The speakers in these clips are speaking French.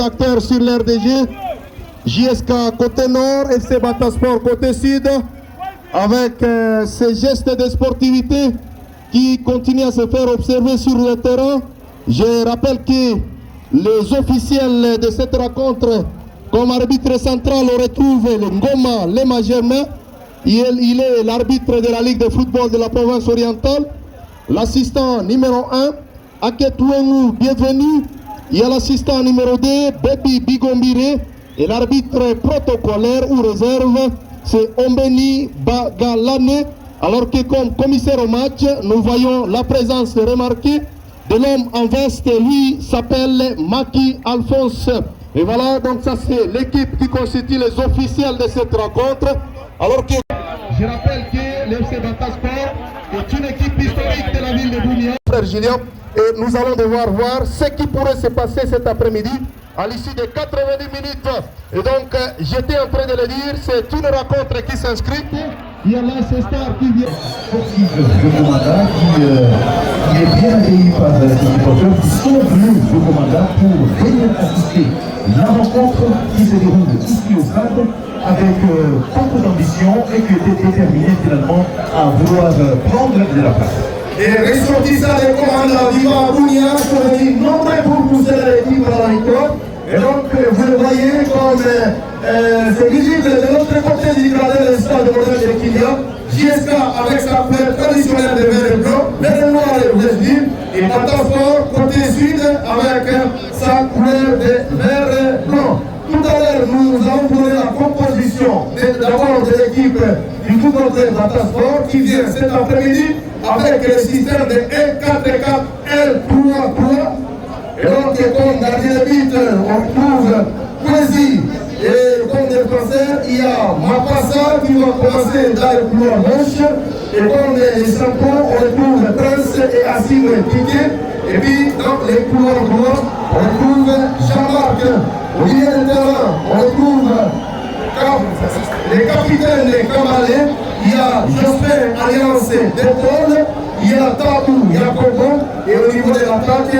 acteurs sur l'RDG. JSK côté nord, FC Batasport côté sud, avec ces gestes de sportivité qui continuent à se faire observer sur le terrain. Je rappelle que les officiels de cette rencontre, comme arbitre central, on retrouve le Ngoma Lema Germain. Il est l'arbitre de la Ligue de football de la province orientale. L'assistant numéro 1, Aketouenou, bienvenue. Il y a l'assistant numéro 2, Baby Bigombire. Et l'arbitre protocolaire ou réserve, c'est Ombeni Bagalane. Alors que comme commissaire au match, nous voyons la présence remarquée de l'homme en veste. Lui s'appelle Maki Alphonse. Et voilà, donc ça c'est l'équipe qui constitue les officiels de cette rencontre. Alors que je rappelle que l'FC Batasport est une équipe historique de la ville de Bounia. Frère Julien, et nous allons devoir voir ce qui pourrait se passer cet après-midi à l'issue de 90 minutes. Et donc, j'étais en train de le dire, c'est une rencontre qui s'inscrit. Il y a là ce star qui vient. Le commandant qui est bien accueilli par les supporters qui sont venus au commandant pour venir assister la rencontre qui se déroule ici au stade avec beaucoup d'ambition et qui était déterminé finalement à vouloir prendre de la place. Les ressortissants des commandants vivant à Bounia sont venus nombreux pour pousser l'équipe à la victoire. Et donc, vous le voyez comme c'est visible de l'autre côté du gradin de stade moderne de Kylian. JSK avec sa couleur traditionnelle de vert et blanc, vert et noir et rouge, et Batasport côté sud avec sa couleur de vert et blanc. Tout à l'heure, nous avons donné la composition d'abord de l'équipe du football de Batasport qui vient cet après-midi avec le système de 1-4-4, L3-3. Et donc, comme gardien de but, on trouve Poésie. Et comme défenseur, il y a Mapassa qui va commencer dans le couloir gauche. Et comme les centraux, on retrouve Prince et Assim Piqué. Et puis, dans les couloirs droits, on retrouve Jean-Marc. Au milieu de terrain, on retrouve les capitaines des Kamalais. Il y a Jospin Alliance d'Épaule. Il y a Tabou, il y a Kobo, et au niveau de l'attaque,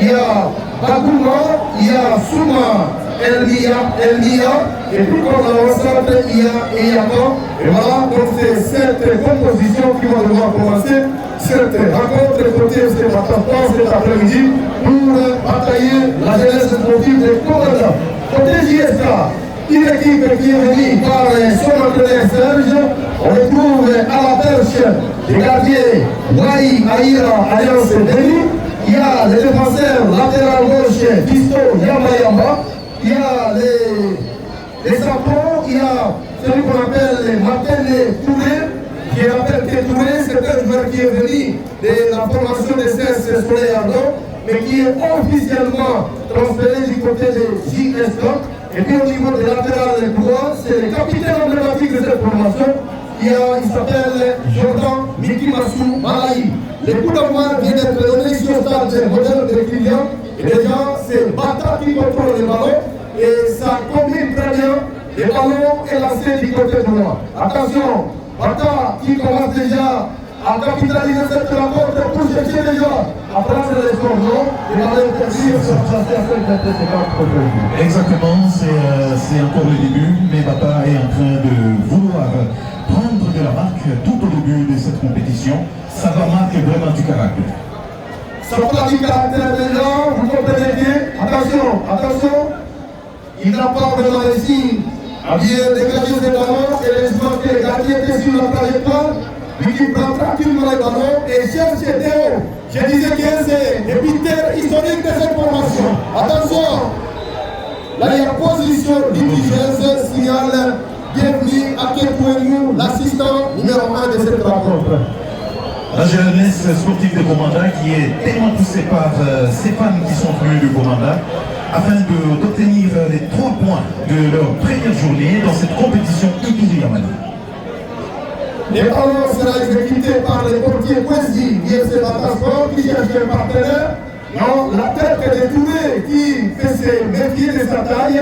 il y a Bagouma, il y a Souma, Elmia, et puis comme dans l'ensemble, il y a Eyaka. Et voilà, donc c'est cette composition qui va devoir commencer cette rencontre côté FC Batasport cet après-midi pour batailler la jeunesse sportive des Commandants. Côté JSK, une équipe qui est venue par son entraîneur Serge, on retrouve à la perche les gardiens Wai Aïra Alliance Deli, il y a les défenseurs latéral gauche Fisto Yamba, il y a les centraux, il y a celui qu'on appelle Matene Touré. Je rappelle que Touré, c'est un joueur qui est venu de la formation de CS Soleil Ardent, mais qui est officiellement transféré du côté de JSK. Et puis au niveau de latéral droit, c'est le capitaine emblématique de cette formation. Il s'appelle Jordan Mikimasu Malayi. Le coup d'envoi vient d'être donné ici au stade moderne de Kylian. Et déjà, c'est Bata qui contrôle les ballons. Et ça combine très bien les ballons et lancés du côté droit. Attention, Bata qui commence déjà à capitaliser cette rencontre pour chercher déjà à prendre les corners et à l'interdire sur chasser à 50. Exactement, c'est encore le début, mais Bata est en train de vouloir prendre de la marque tout au début de cette compétition. Ça va marquer vraiment du caractère. Ça va du caractère déjà, vous comprenez bien. Attention, il n'a pas vraiment réussi à bien dégager ses ballons et les gardiens étaient sur la trajectoire. Lui qui prend tranquillement les ballons et cherche Théo. Je disais que c'est le buteur historique de cette formation. Attention, là il y a position litigieuse, signale bienvenue à Kepouenou, l'assistant numéro 1 de cette rencontre. La jeunesse sportive de Commanda qui est tellement poussée par ces fans qui sont venus du Commanda afin d'obtenir les 3 points de leur première journée dans cette compétition Ituri Yamani. Les ballons sera exécuté par les portiers Kwesi, IFC Batasport, qui cherche un partenaire. Non, la tête de Touré qui fait se méfier de sa taille,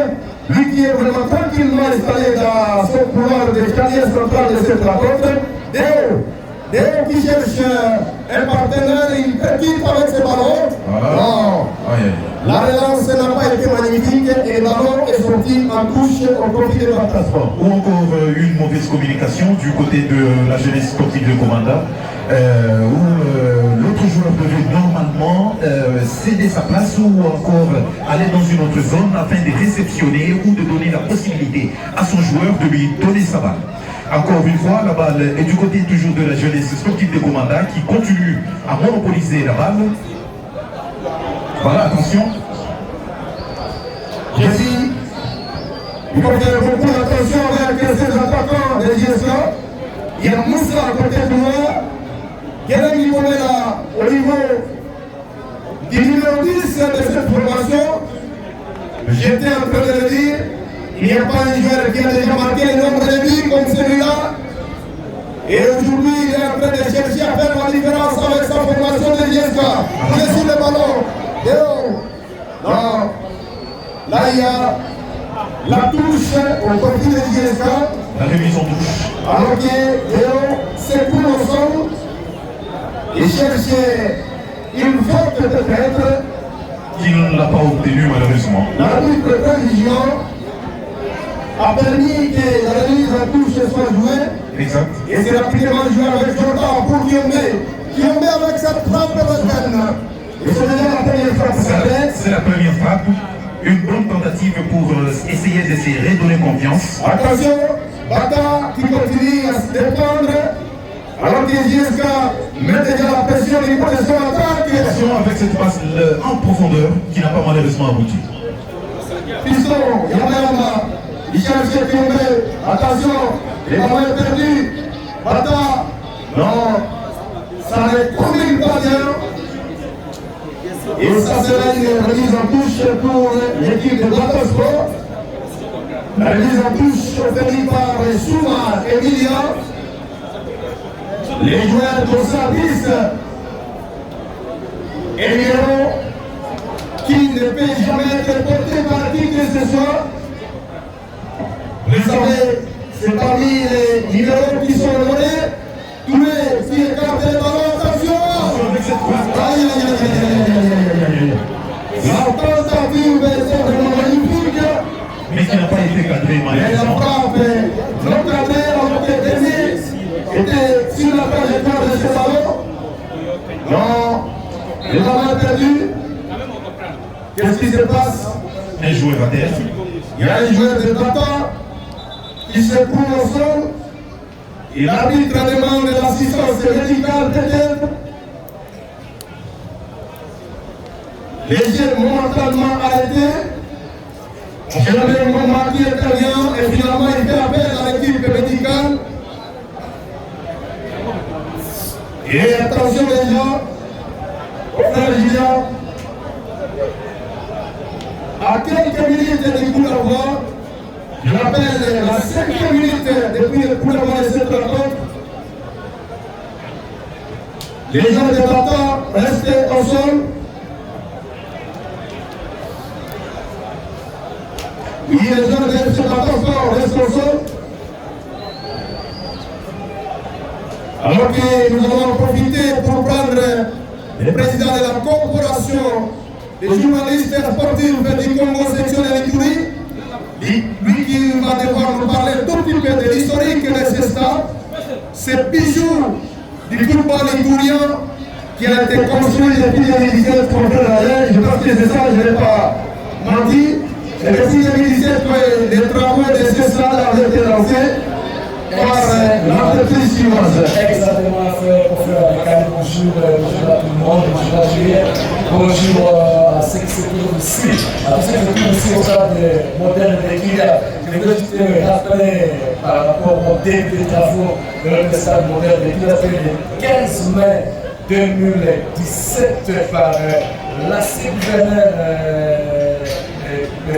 lui qui est vraiment tranquillement installé dans son couloir de carrière centrale de cette rencontre. Déo qui cherche un partenaire, il percute avec ce ballon. Voilà. Non. La relance n'a pas été magnifique et le ballon est sorti en touche au profit de Batasport. Ou encore une mauvaise communication du côté de la jeunesse sportive de Komanda, où l'autre joueur devait normalement céder sa place ou encore aller dans une autre zone afin de réceptionner ou de donner la possibilité à son joueur de lui donner sa balle. Encore une fois, la balle est du côté toujours de la jeunesse sportive de Komanda qui continue à monopoliser la balle. Voilà, attention. J'ai dit, il faut faire beaucoup d'attention avec ces attaquants de JSK. Il y a Moussa à côté de moi. Guérin qui est là au niveau du numéro 10 de cette formation. J'étais en train de le dire, il n'y a pas un joueur qui a déjà marqué un nombre de buts comme celui-là. Et aujourd'hui, il est en train de chercher à faire la différence avec sa formation de JSK. Il est sur le ballon. Non. Là, il y a la touche au profit de JSK. La remise en touche. Alors que Léo s'écoule au sol. Il cherchait une faute peut-être. Il ne l'a pas obtenu malheureusement. L'arbitre de transition a permis que la remise en touche soit jouée. Exact. Et c'est rapidement joué avec Jordan pour Guillaume. Guillaume avec cette frappe de la. Et c'est déjà la première frappe. C'est la première frappe. Une bonne tentative pour essayer de se redonner confiance. Attention, Bata qui continue à se défendre. Alors que JSK met déjà la pression au niveau de son attaque. Attention avec cette passe en profondeur qui n'a pas malheureusement abouti. Piston, Yama, il cherche Guillaume. Attention, les ballons est perdu. Bata, non, ça ne combine pas bien. Et ça sera une remise en touche pour l'équipe de Batasport. La remise en touche obtenue par Souma Emilia. Les joueurs de service Emilio qui ne peut jamais être porté par qui que ce soit. Vous savez, c'est parmi les numéros qui sont donnés. Tous les qui écartent les ballons, attention! Aïe, aïe, aïe, aïe. La tentative est vraiment magnifique. Mais qui n'a pas été cadré malheureusement. La frappe non cadrée, alors que Denis était sur la trajectoire de ce ballon. Non, le ballon est perdu. Qu'est-ce qui se passe? Un joueur à terre. Il y a un joueur de Bata qui se trouve au sol. Et l'arbitre demande l'assistance médicale peut-être. Les jeux momentanément arrêtés. J'avais un moment qui intervient et finalement il fait appel à l'équipe médicale. Et attention les gens, frère Julien, à quelques minutes du coup d'envoi, je rappelle la 5e minute depuis le coup d'envoi de cette rencontre. Les gens de Bata restent au sol. Oui, les gens de FC Batasport restent au sol. Alors que nous allons profiter pour prendre le président de la corporation des journalistes sportifs du Congo section de l'Ituri, lui qui va devoir nous parler tout petit peu de l'historique de ce stade, ce bijou du football iturien qui a été construit depuis 2017 pour faire la. Je pense que c'est ça, je n'ai pas menti. Et depuis 2017, les travaux de ce stade avaient été lancés par l'entreprise chinoise. Exactement, frère Ricardo, bonjour à tout le monde, bonjour à Julien, bonjour à ceux qui se trouvent ici, à tous ceux qui se trouvent ici au stade moderne de Kilia. Je veux juste rappeler par rapport au début des travaux de notre stade moderne de Kilia, c'est le 15 mai 2017 par l'ancien gouverneur. Le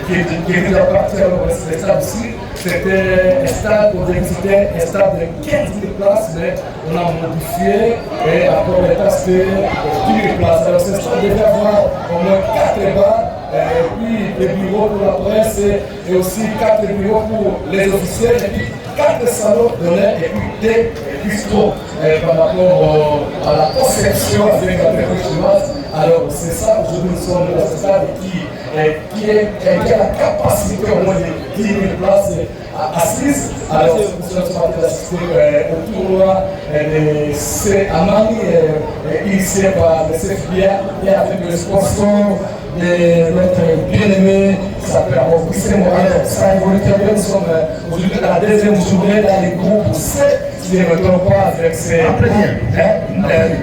qui était la partie de stade ici, c'était un stade où c'était un stade de 15 000 places, mais on a modifié et après on est passé 10 000 places. Alors ce stade devait avoir au moins 4 bars, et puis des bureaux pour la presse et aussi 4 bureaux pour les officiels, et puis 4 salons de l'air et puis des cuistot par rapport à la conception avec la technique chinoise. Alors c'est ça, aujourd'hui nous sommes dans ce stade qui a la capacité au moins de 10 000 places assises. Alors nous sommes en train d'assister au tournoi de Amani, initié par le CFBA et avec le sponsor de notre bien-aimé qui s'appelle Auguste Morales. Ça évolue très bien, nous sommes aujourd'hui à la deuxième journée dans les groupes C. Si je ne me trompe pas avec ces...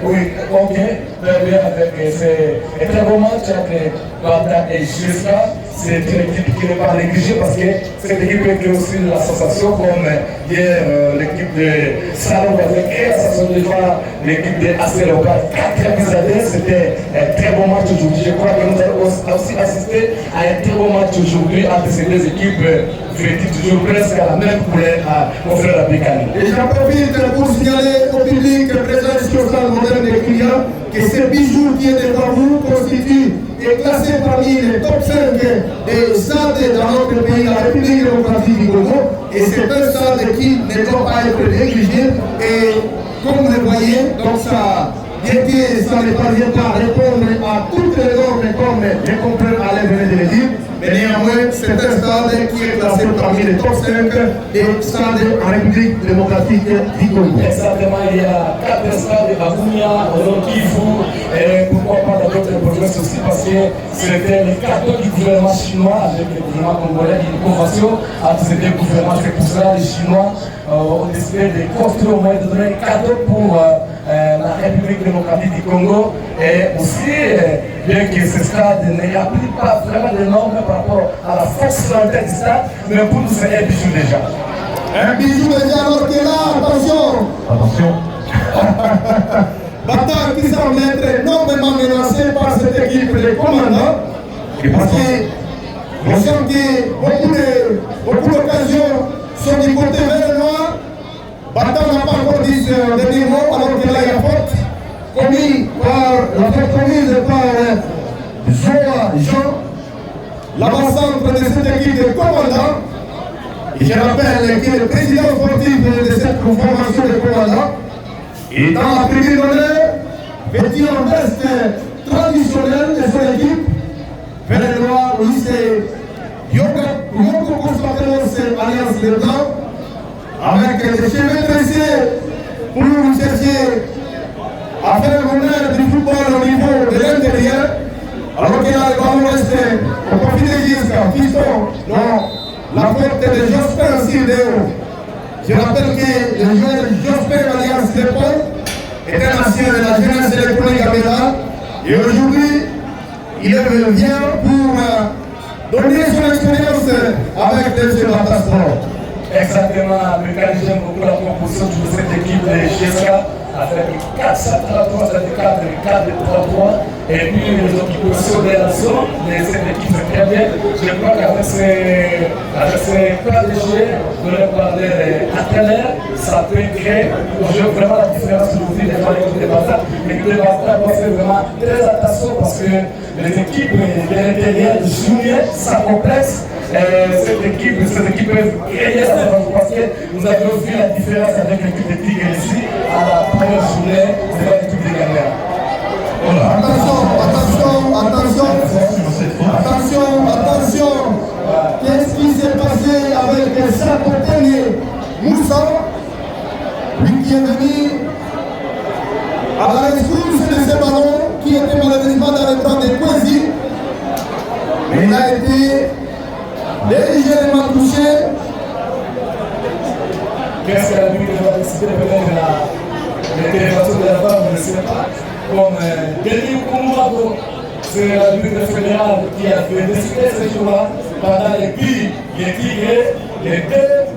oui, ok, très bien avec ces très beaux matchs avec Bata et Jusca. C'est une équipe qui n'est pas négligée parce que cette équipe est aussi de l'association comme hier l'équipe de Salon avec l'association déjà l'équipe de Astelopard 4 buts. C'était un très bon match aujourd'hui. Je crois que nous allons aussi assister à un très bon match aujourd'hui entre ces deux équipes vêtues toujours presque à la même couleur à confrère Abikani. Et j'en profite pour signaler au public présent ici au stade moderne des clients que ce bijou qui est devant vous constitue et classé parmi les top 5 des stades dans notre pays, la République démocratique du Congo. Et c'est un stade qui ne doit pas être négligé. Et comme vous le voyez, donc ça, bien que ça ne parvient pas à répondre à toutes les normes comme les confrères Alain venait de le dire, mais néanmoins, c'est un stade qui est classé parmi les top 5 des stades en République démocratique du Congo. Exactement, il y a 4 stades à Bunia, au Kivu, et pourquoi pas dans d'autres provinces aussi, parce que c'était le cadeau du gouvernement chinois avec le gouvernement congolais, une convention entre ces deux gouvernements. C'est pour cela que les Chinois ont décidé de construire au moins de donner un cadeau pour la République démocratique du Congo. Et aussi, bien que ce stade n'applique pas vraiment de normes par rapport à la fonctionnalité du stade, mais pour nous c'est un bijou déjà. Un bijou déjà, alors que là, attention! Attention. Bata qui semble être énormément menacé par cette équipe de commandants. Parce que nous sent que beaucoup d'occasions sont du côté vert noir. Bata n'a pas encore dit ce dernier mot, alors que là il y a faute commise par Zoa Jean, l'avant-centre de cette équipe de commandants. Et je rappelle qu'il est le président sportif de cette formation de commandants. Et dans la tribune d'honneur, vêtu en veste traditionnelle de son équipe, vert noir, lui c'est Yoko Constantinos Alliance de Blanc, avec les cheveux tressés pour chercher à faire l'honneur du football au niveau de l'intérieur, alors qu'il a le ballon resté au profit de Gisca, Fiston, non, la faute de Jospin Sirdéo. Je rappelle que le joueur Jospin Alliance de Paul est un ancien de la jeunesse électronique à Béla, et aujourd'hui, il vient pour donner son expérience avec le Bata Sport. Exactement, j'aime beaucoup la composition de cette équipe de GSK avec 4-3-3, c'est-à-dire 4-3-3, et puis les occupations de la zone de cette équipe c'est très bien. Je crois qu'avec ces plans de jeu, donnés par l'atelier, ça peut créer vraiment la différence aujourd'hui des l'équipe de Bata. L'équipe de Bata doit faire vraiment très attention parce que les équipes de l'intérieur de junior, ça complexe. Cette équipe est créée parce que nous avons vu la différence avec l'équipe de Tigre ici à la première journée de l'équipe de Gambia. Voilà. Attention. Qu'est-ce qui s'est passé avec Sakotene Moussa, lui qui est venu à la rescousse de ce ballon qui était malheureusement dans le temps de Kwesi, mais il a été légèrement touché. Qu'est-ce qu'elle a vu que va décider peut-être l'intervention de la femme, je ne sais pas. Comme Denis Koumouado, c'est l'arbitre fédéral qui a fait décider ce jour-là pendant les buts, les Tigres, les 2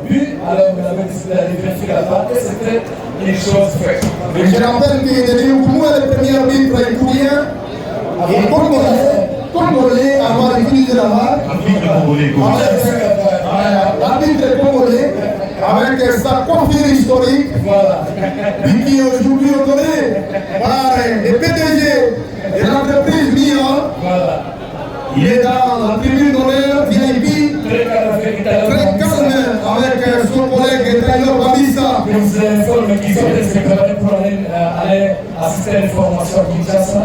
buts. Alors on avait décidé d'aller vérifier la barre et c'était une chose faite. Mais je rappelle que Denis Koumouado est le premier arbitre écoulien et congolais à avoir utilisé la barre. L'arbitre congolais avec sa coiffure historique, Voilà. lui qui est aujourd'hui ordonné par le PDG de l'entreprise MIA. Voilà. Il est dans la tribune d'honneur VIP, Très calme avec très calme avec son collègue Taylor Babissa. Nous personnes qui sont préparées pour aller assister à une formation à Kinshasa,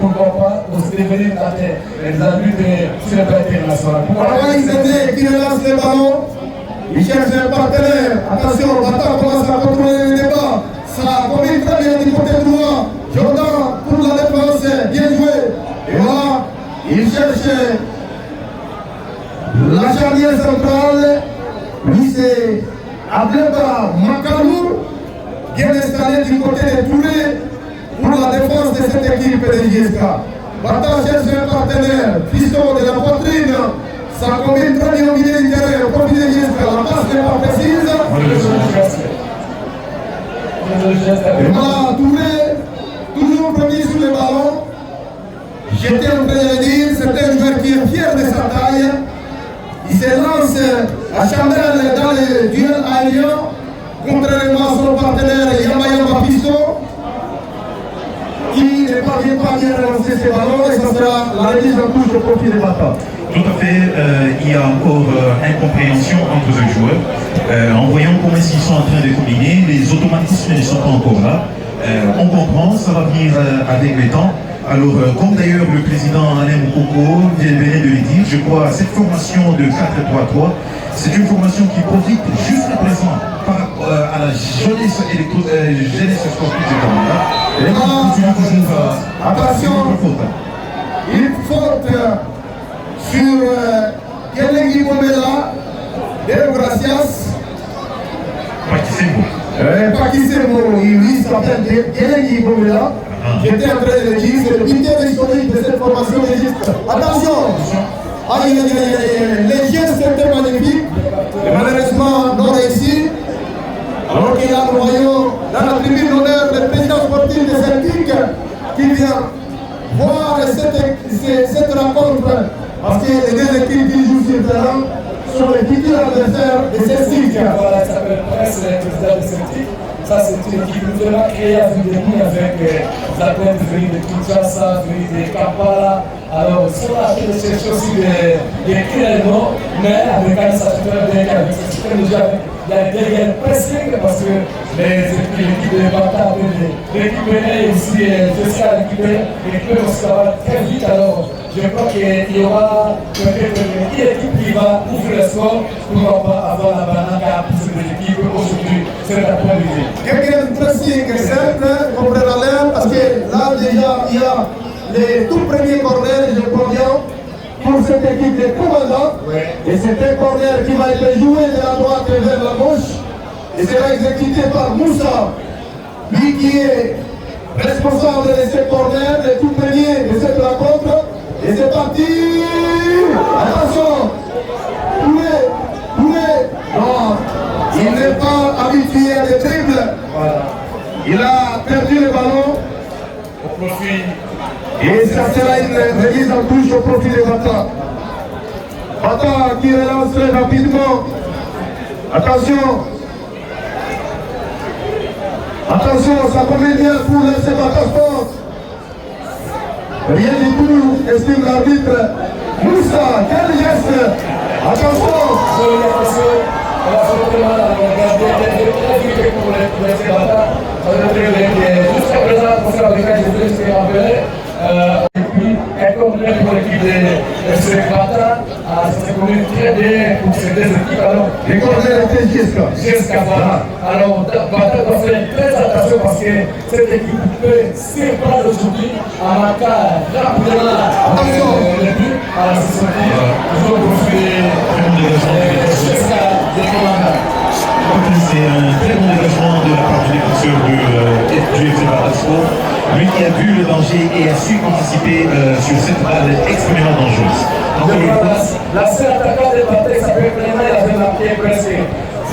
pourquoi pas aussi devenir des adultes sur le plan international. Avant, ils étaient qui relancent les ballons, ils cherchent un partenaire. Attention, Bata commence à contrôler le débat. Ça combine très bien du côté droit. Jordan pour la défense, bien joué. Et voilà, il cherche la charnière centrale. Lui, c'est Abdeba Makalou, bien installé du côté de Touré pour la défense de cette équipe de JSK. Bata cherche un partenaire, piston de la poitrine. Ça combine très bien au milieu du terrain, au profit de JSK. La passe n'est pas précise. Et voilà, Touré, toujours premier sur le ballon. J'étais en train de dire, c'est un joueur qui est fier de sa taille. Il se lance à chandelle dans les duels aériens, contrairement à son partenaire Yamba Piston, qui ne parvient pas bien à lancer ses ballons, et ça sera la remise en touche au profit des Bata. Tout à fait, il y a encore incompréhension entre les joueurs. En voyant comment ils sont en train de combiner, les automatismes ne sont pas encore là. On comprend, ça va venir avec le temps. Alors, comme d'ailleurs le président Alain Moukoko venait de le dire, je crois cette formation de 4-3-3, c'est une formation qui profite jusqu'à présent à la jeunesse sportive du Canada. Attention, il faute sur Kelengi Momela, Deo Gracias. Pakisemo, il s'appelle Kelengi Momela. J'étais en train de dire, c'est le pilier historique de cette formation d'Égypte. Attention! Aïe, aïe, aïe, aïe, les gestes étaient magnifiques, et malheureusement non réussis. Alors qu'il y a, nous voyons dans la tribune d'honneur le président sportif de Celtic qui vient voir cette rencontre parce que les deux équipes qui jouent sur le terrain sont les futurs adversaires de Celtic. Voilà, il s'appelle Presse, le président de Celtic. Ça, c'est une équipe vraiment créée avec des lignes avec des athlètes venus de Kinshasa, venus de Kampala. Alors, ils sont là en train de chercher aussi des créneaux, mais avec un satisfait bien avec ce système déjà. Il y a des gains pressing parce que l'équipe de Bata, l'équipe est aussi jusqu'à l'équipe aussi ça va très vite. Alors, je crois qu'il y aura peut-être une équipe qui va ouvrir le score pour avoir la banane à plus de l'équipe aujourd'hui. C'est l'après-midi. Quelqu'un de pressing simple, comprendre l'air, parce que là déjà il y a les tout premiers corners, je crois bien, pour cette équipe de commandants. Et c'est un corner qui va être joué de la droite vers la gauche et sera exécuté par Moussa, lui qui est responsable de ce corner, le tout premier de cette rencontre. Et c'est parti! Attention! Touré! Non! Il n'est pas habitué à des dribbles. Voilà. Il a perdu le ballon. Au profit. Et ça sera une remise en touche au profit de Bata. Bata qui relance très rapidement. Attention! Attention, ça promet bien pour laisser Bata Sport. Rien du tout, estime l'arbitre. Moussa, quel geste! Attention! On va se mal à regarder pour laisser Bata. Jusqu'à présent, pour faire avec les deux, et puis, comme pour l'équipe de ce Bata, ça connu très bien pour ces deux équipes. Alors, les corners étaient jusqu'à voilà. Alors, Bata doit faire très attention parce que cette équipe peut surprendre aujourd'hui à marquer rapidement le but. Alors, c'est sorti. Ils ont profité jusqu'à des commandants. C'est un très bon dégagement de la part du défenseur du FC Bata Sport. Lui qui a vu le danger et a su anticiper sur cette balle extrêmement dangereuse. La seule attaquante de Bata s'appelle Clément, il avait marqué presque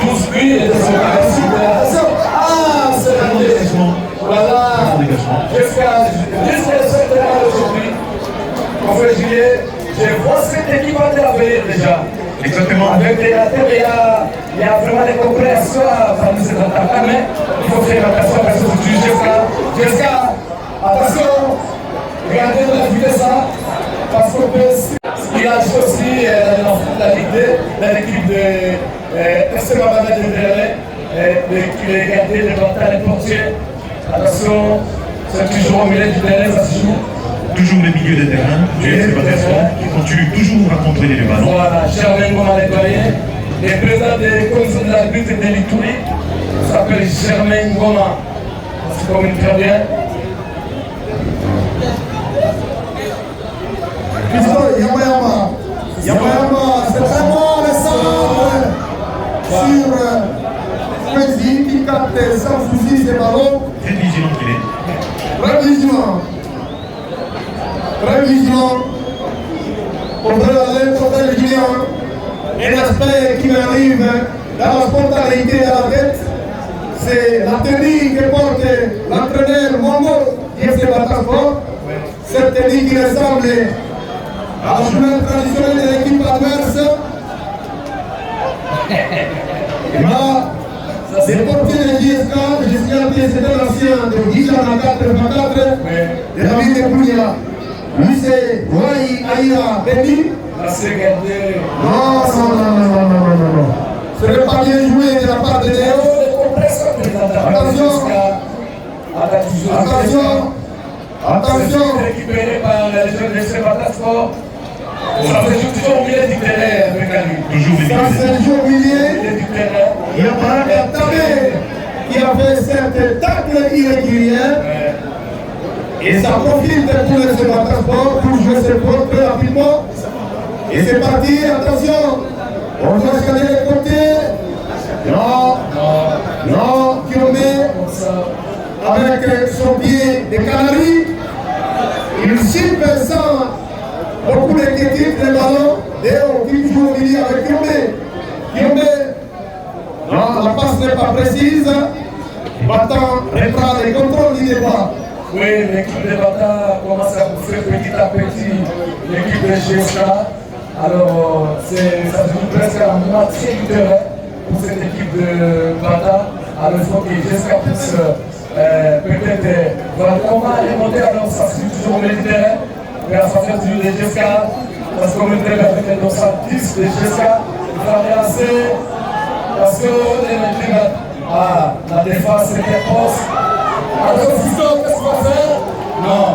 12 buts et de son attention. Ah, c'est un dégagement. Voilà. Jusqu'à cette heure aujourd'hui, mon frère Julien, je vois cette équipe en l'avenir déjà. Exactement. Avec les latéraux, il y a vraiment des compréhensions parmi ces attaquants, mais il faut faire attention parce que c'est jusqu'à attention, regardez la vitesse, parce qu'on peut. Il a joué aussi dans la Ligue 2, dans l'équipe de FC Babada de Verlet. les gardiens, les batailles, les portiers. Attention, c'est toujours au milieu du terrain, ça se joue. Toujours le milieu de terrain du FC Batasport qui continue toujours à contrôler le ballon. Voilà, Germain Goma nettoyé. Le président des commissions de l'arbitre de l'Itourie s'appelle Germain Goma. Ça se commune très bien. Yamayama, c'est vraiment le centre sur Kwesi qui capte sans souci ces ballons. Très vigilant qu'il est. Très vigilant. Très vigilant. On peut aller contre le client. Un aspect qui m'arrive dans la spontanéité à la tête, c'est la tenue que porte l'entraîneur Mongo du FC Batasport. Cette tenue qui ressemble à la joueur traditionnelle de l'équipe adverse. Et là, c'est porté de JSK, c'était l'ancien de Guillaume 424 de la ville de Pounia. Lui, c'est Wai Aïra Beni. Non. Ce n'est pas bien joué de la part de Léo. Attention. Récupéré par les jeunes de FC Batasport. Ça se joue toujours au milieu du terrain avec lui. Toujours le Ça milieu. se joue au milieu. Du terrain. Il y a Baraka Tabé qui a fait cette tacle irrégulière. Et ça profite pour le FC Batasport pour jouer ses fautes très rapidement. Et c'est parti, attention. On doit scanner les côtés. Non, qui on met avec son pied de canaries. Il cible sans beaucoup d'inquiétude les ballons. Léo qui joue au milieu avec Kiombe. Non, la passe n'est pas précise. Battant reprend les contrôles du débat. Oui, l'équipe de Bata commence à bouffer petit à petit l'équipe de GSK. Alors, ça se joue presque à moitié du terrain pour cette équipe de Bata. Alors, il faut que GSK puisse peut-être voir comment remonter. Alors, ça se joue toujours au milieu du terrain. Mais à sortir du GSK, parce qu'on est avec les 210 de GSK, il va relancer parce que les mecs la défense était proche. Alors, Fiston, qu'est-ce qu'on va faire? Non.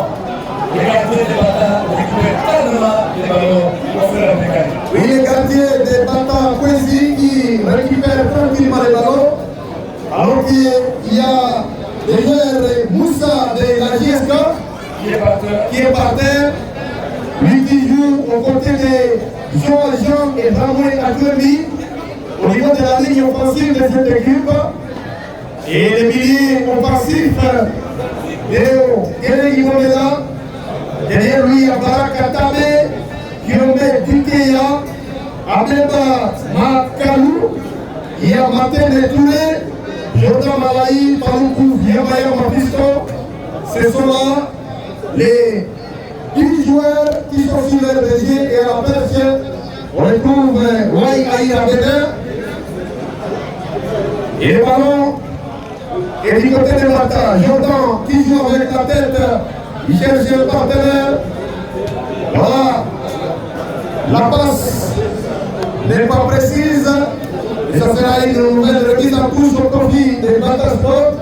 Les gardiens des Bata récupèrent calmement les ballons pour faire la mécanique. Oui, les gardiens des Bata Kwesi qui récupèrent tranquillement les ballons. Alors qu'il y a le joueur Moussa de la JSK qui est par terre. Lui qui joue aux côtés de Jean et Ramon Aklemi au niveau de la ligne offensive de cette équipe. Et les milieux offensifs, Léo Guélegui Momela, derrière lui, il y a Baraka Tabé, Kiombe Dikeya, Abeba Makalou, il y a Martin Touré, Jordan Malaï, Paloukou, Yamaya Mapiston. Ce sont là les 10 joueurs qui sont sur le bézier et à la perche. On retrouve Wai Aïra Bénin. Et le ballon. Et du côté de Bata, Jordan qui joue avec la tête, il cherche le partenaire. Voilà. La passe n'est pas précise. Et ça sera une nouvelle remise en touche au profit de Batasport.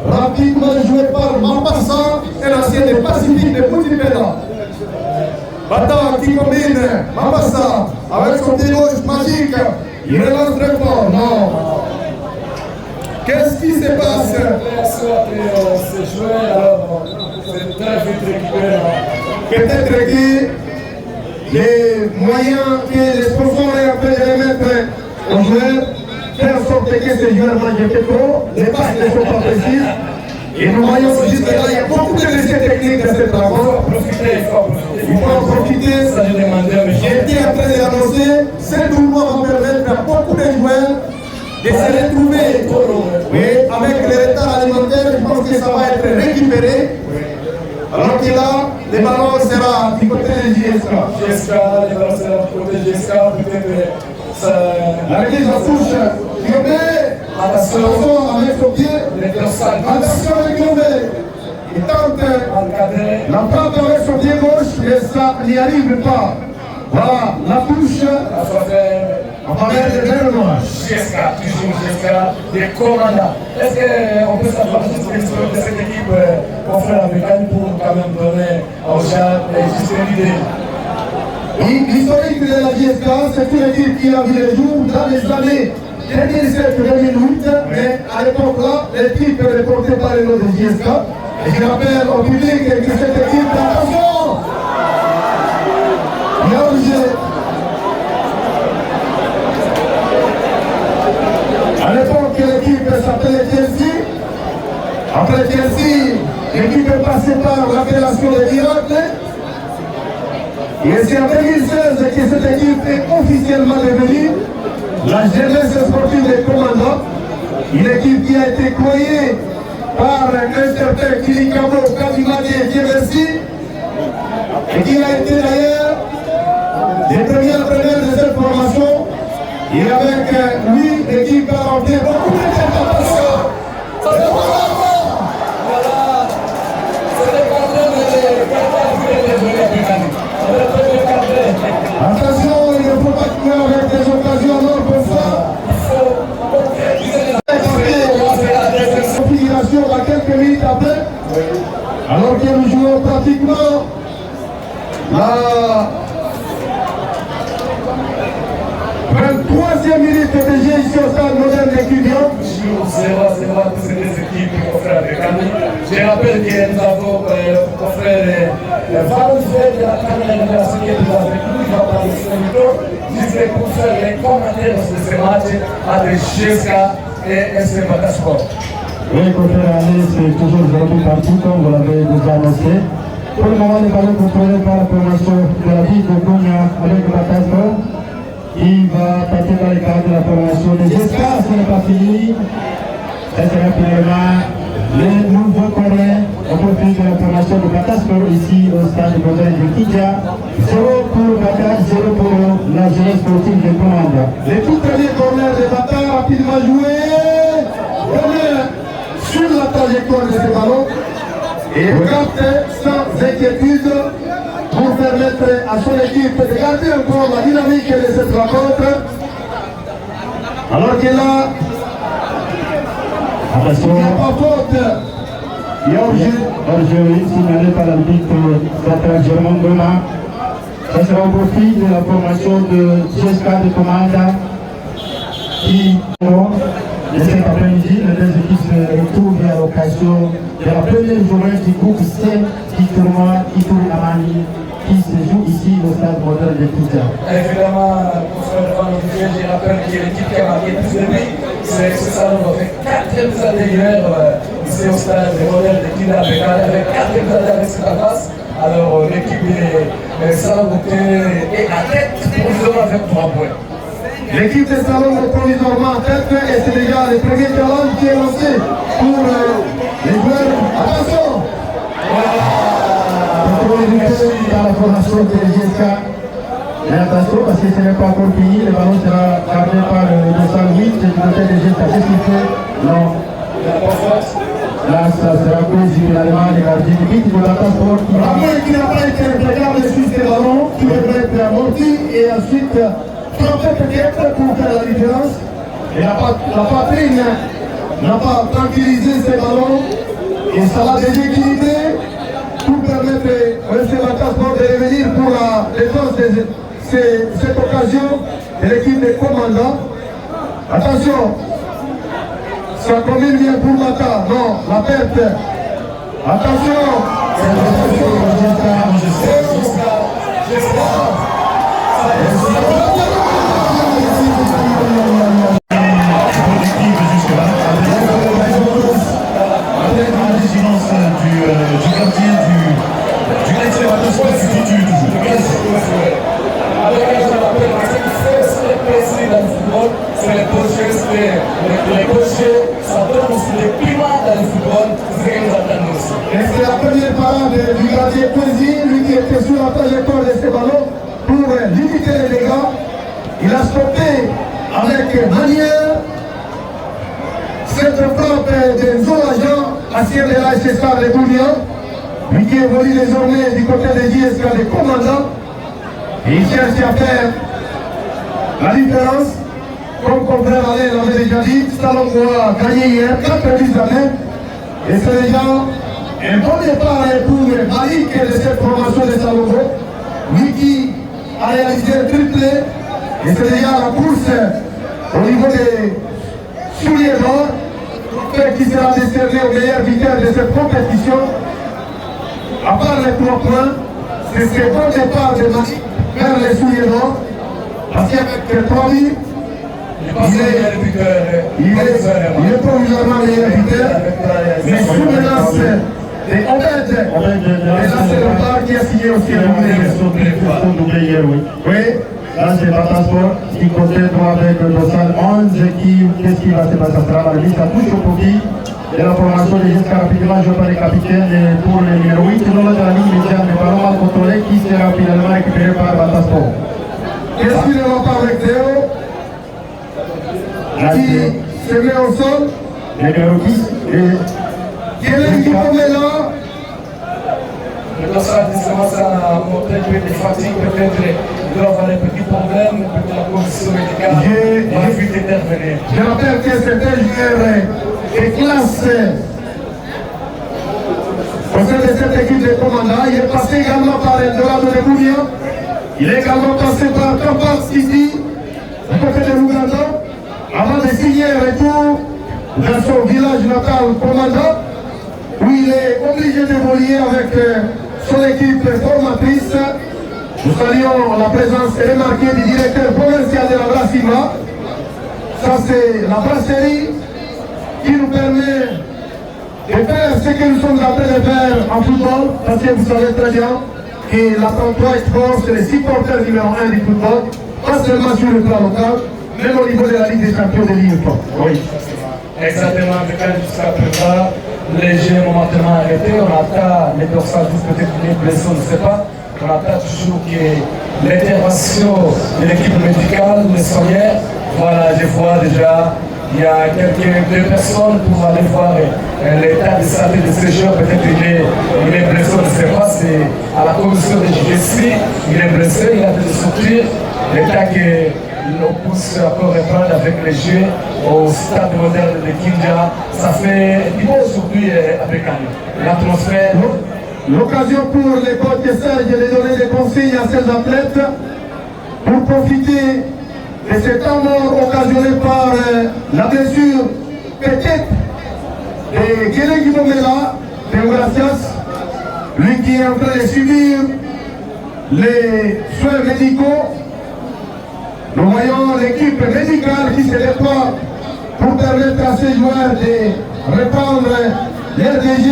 Rapidement joué par Mampassa, un ancien des Pacifiques de Poutipéda. Bata qui combine Mampassa avec son pied gauche magique. Il relance très fort. Non. Qu'est-ce qui se passe? C'est joué, alors c'est très vite récupéré. Peut-être que les moyens que les sponsors ont appelé de remettre aux joueurs, faire en sorte que ces joueurs mangent trop, les passes ne sont pas précises. Et nous voyons jusque là, il y a beaucoup de essais techniques dans cette rencontre. Il faut en profiter. J'étais en train d'annoncer, ce tournoi va permettre à beaucoup de joueurs de se retrouver. Oui, avec le retard alimentaire, je pense que ça va être récupéré. Alors que là, le ballon sera du côté de JSK. Le ballon sera du côté de JSK, peut-être ça. La remise en touche, Kiombe, attention avec son pied, attention avec Kiombe. Il tente la frappe avec son pied gauche, et ça n'y arrive pas. Voilà, la touche. On va mettre le vert noir. JSK, toujours JSK, des commandants. Est-ce qu'on peut savoir juste l'histoire de cette équipe confrère africaine pour quand même donner aux gens juste une idée? L'historique de la JSK, c'est une équipe qui a vu le jour dans les années 2007-2008, mais à l'époque-là, l'équipe est portée par le nom de JSK. Et je rappelle au public que cette équipe, attention, à l'époque, l'équipe s'appelait Chelsea. Après Chelsea, l'équipe est passée par l'appellation des miracles. Et c'est en 2016 que cette équipe est officiellement devenue la jeunesse sportive des commandants. Une équipe qui a été créée par un certain Kilikabo Kadimadi et Djemersi, et qui a été d'ailleurs les premières de cette formation. Et avec lui, l'équipe a rempli beaucoup de préparation. Attention, il ne faut pas courir avec des occasions non comme ça. Configuration dans quelques minutes après, alors que nous jouons pratiquement la 23e minute de jeu ici au stade moderne d'étudiants. 0-0 entre ces deux équipes confrères africaines. Je rappelle que nous avons notre confrère Valenfred de la Caméra de la Société de l'Afrique qui va parler sur le micro, juste pour faire les commentaires de ce match entre JSK et FC Batasport. Oui, confrère Ali, c'est toujours aujourd'hui partout, comme vous l'avez déjà annoncé. Pour le moment, les ballons contrôlés par la formation de la ville de Gounia avec Batasport. Il va passer dans les cadres de la formation des espaces, ce n'est pas fini. Ça sera finalement les nouveaux Coréens au profil de la formation de Batasport ici au stade de Modèle de Kidja. 0 pour Batas, 0 pour la jeunesse sportive de Commanda. Les tout premiers corners de Bata rapidement joués. Sur la trajectoire de ce ballon et capte sans inquiétude pour permettre à son équipe de garder encore la dynamique de cette rencontre. Alors que là, attention, il n'y a pas faute. il y a hors-jeu signalé par l'arbitre Dr. Germain Goma. Ça sera au profit de la formation de JSK de Commanda qui et cet après-midi, les deux équipes se retrouvent à l'occasion de la première journée du groupe C qui tourne à Mali, qui se joue ici au stade moderne de Kidja. Évidemment, pour faire je rappelle que l'équipe qui a marqué plus de buts, c'est ça, on fait 4 buts à l'hiver ici au stade moderne de Kidja avec 4 buts à avec cette passe. Alors l'équipe de Salon-Bouquet est à tête provisoirement avec 3 points. L'équipe de Salon est provisoirement en tête et c'est déjà le premier challenge qui est lancé pour les joueurs. Attention! Dans la formation de JSK. Mais attention parce que ce n'est pas encore fini, le ballon sera gardé par le 208 du côté de JSK. Qu'est-ce qu'il fait? Non. Là, ça sera pris finalement les gardiens du but de Batasport qui va. Qui n'a pas été impeccable sur ce ballon, qui devrait être amorti et ensuite tromper peut-être pour faire la différence. Et la poitrine n'a pas tranquillisé ces ballons et ça l'a déséquilibré pour permettre au FC Batasport de revenir pour la défense de cette occasion de l'équipe des commandants. Attention, ça combine bien pour Bata. Non, la perte. Attention. Du gardien du FC Batasport qui continue toujours. C'est les coachers, ça donne aussi les piments dans le football, c'est ce que nous attendons aussi. Et c'est la première parade du gardien Poésie, lui qui était sur la trajectoire de ce ballon pour limiter les dégâts. Il a stoppé avec manière cette frappe de Zolajan à Sierra et César de Gounia, lui qui évolue désormais du côté des JSK des commandants. Et il cherche à faire La différence, comme confrère Alain l'avait déjà dit, Stalongo a gagné hier 4 buts à 1. Et c'est déjà un bon départ pour Malik de cette formation de Stalongo. Lui qui a réalisé un triplé. Et c'est déjà la course au niveau des souliers d'or qui sera décerné au meilleur buteur de cette compétition. À part les 3 points, c'est ce bon départ de Malik vers les souliers d'or. Parce qu'avec 3 buts, il est provisoirement meilleur buteur, mais sous menace des Obed, et là c'est le bar qui a signé aussi un doublé hier. Oui. Là c'est Batasport qui côté droit avec Dossal 11 qu'est-ce qui va se passer? Ça sera la limite, ça touche au profit de la formation de Jessica rapidement joué par les capitaines pour le numéro 8, non de la ligne médiane, mais ballon mal contrôlé qui sera finalement récupéré par Batasport. Qu'est-ce qu'il ne va pas avec Théo qui se met au sol? Numéro 10 et quel est qui met là? Le dossard commence à montrer qu'il y a des fatigues, peut-être il doit avoir des petits problèmes, peut-être la condition médicale, il va vite intervenir. Je rappelle que c'est un joueur de classe au sein de cette équipe de commandant. Il est passé également par Eldorado de Bounia. Il est également passé par Kampar City, du côté de l'Ouganda, avant de signer un retour dans son village natal commandant, où il est obligé d'évoluer avec son équipe formatrice. Nous saluons la présence remarquée du directeur provincial de la Brasima. Ça c'est la brasserie qui nous permet de faire ce que nous sommes en train de faire en football, parce que vous savez très bien que la 33 Sport c'est le supporter numéro 1 du football, pas seulement sur le plan local, même au niveau de la Ligue des champions de Ligue 1. Oui. Exactement, jusqu'à présent, les jeux momentanément arrêtés, on attend les dorsales, peut-être les blessures, on ne sait pas. On attend toujours que l'intervention de l'équipe médicale, les soignants, voilà, je vois déjà, il y a deux personnes pour aller voir l'état de santé de ces joueurs, peut-être il est blessé, on ne sait pas, c'est à la commission de JSC, il est blessé, il a de sortir, l'état que l'on pousse encore reprendre avec les jeux au stade moderne de Kindia, ça fait du bon aujourd'hui avec l'atmosphère. L'occasion pour les coachs Serge de donner des conseils à ces athlètes pour profiter de cet temps mort occasionné par la blessure peut-être de Guélé Guimomela de Gracias, lui qui est en train de subir les soins médicaux. Nous voyons l'équipe médicale qui se déploie pour permettre à ces joueurs de reprendre leur DG.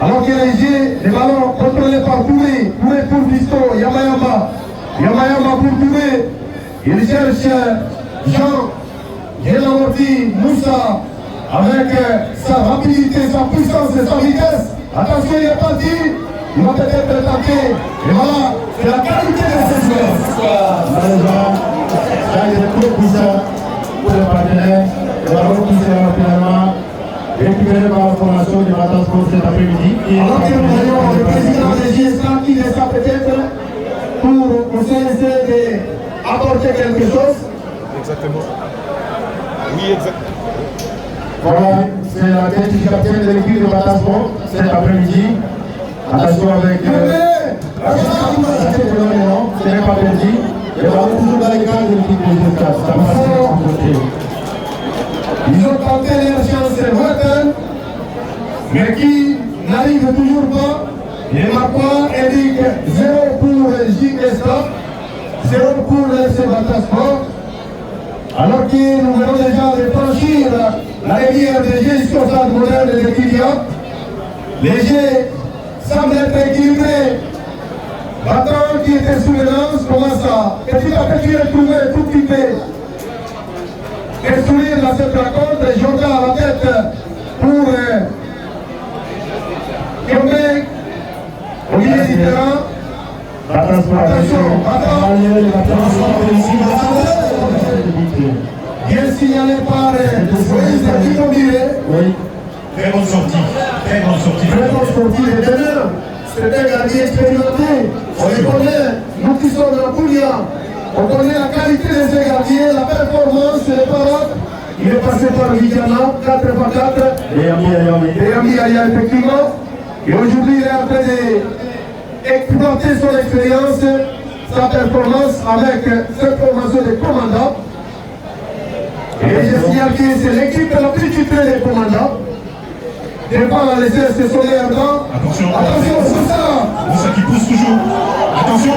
Alors que les ballons contrôlés par Touré, Touré pour Fiston, Yamayama pour Touré, il cherche Jean, Yelamorti, Moussa, avec sa rapidité, sa puissance et sa vitesse. Attention, il est parti, il va peut-être tenter. Et voilà, c'est la qualité de ces joueurs. Malheureusement, ça a été trop puissant pour le partenaire. Le ballon qui sera finalement récupéré par la formation de Batasport cet après-midi. Alors que nous voyons le président de GSK qui descend peut-être pour au CNC d'apporter quelque chose. Exactement. Oui, exactement. Voilà, c'est la tête du capitaine de l'équipe de Batasport cet après-midi. Attention avec ce n'est pas perdu. Et ballon toujours dans les cadres de l'équipe de GSK. Ça va passer. Ils ont tenté leur chance lointaine, mais qui n'arrive toujours pas. Et Macron indique 0 pour JSK, 0 pour le FC Batasport. Alors que nous venons déjà de franchir la rivière des jeux jusqu'au stade moderne de Kylian. Les jeux semblent être équilibrés. Battant qui était sous menace commence à petit retrouver tout petit peu. Destruire la cette rencontre et Jordan à la tête pour tomber au milieu du terrain. Attention, bien signalé par Moïse Kinomire. Oui. Très bonne sortie. Très bonne sortie. Très bonne sortie. Et demain, c'est un gardien expérimenté. On les connaît, nous qui sommes dans Poulia. On connaît la qualité de ces gardiens, la performance, les paroles. Il est passé par Vigiana, 4x4. Et Ami Aya, effectivement. Et aujourd'hui, il est en train d'exploiter son expérience, sa performance avec cette formation de commandant. Et je signale que c'est l'équipe la plus titrée des commandants. Devant la laisser ce soleil ardent. Attention, Moussa. Moussa qui pousse toujours. Attention.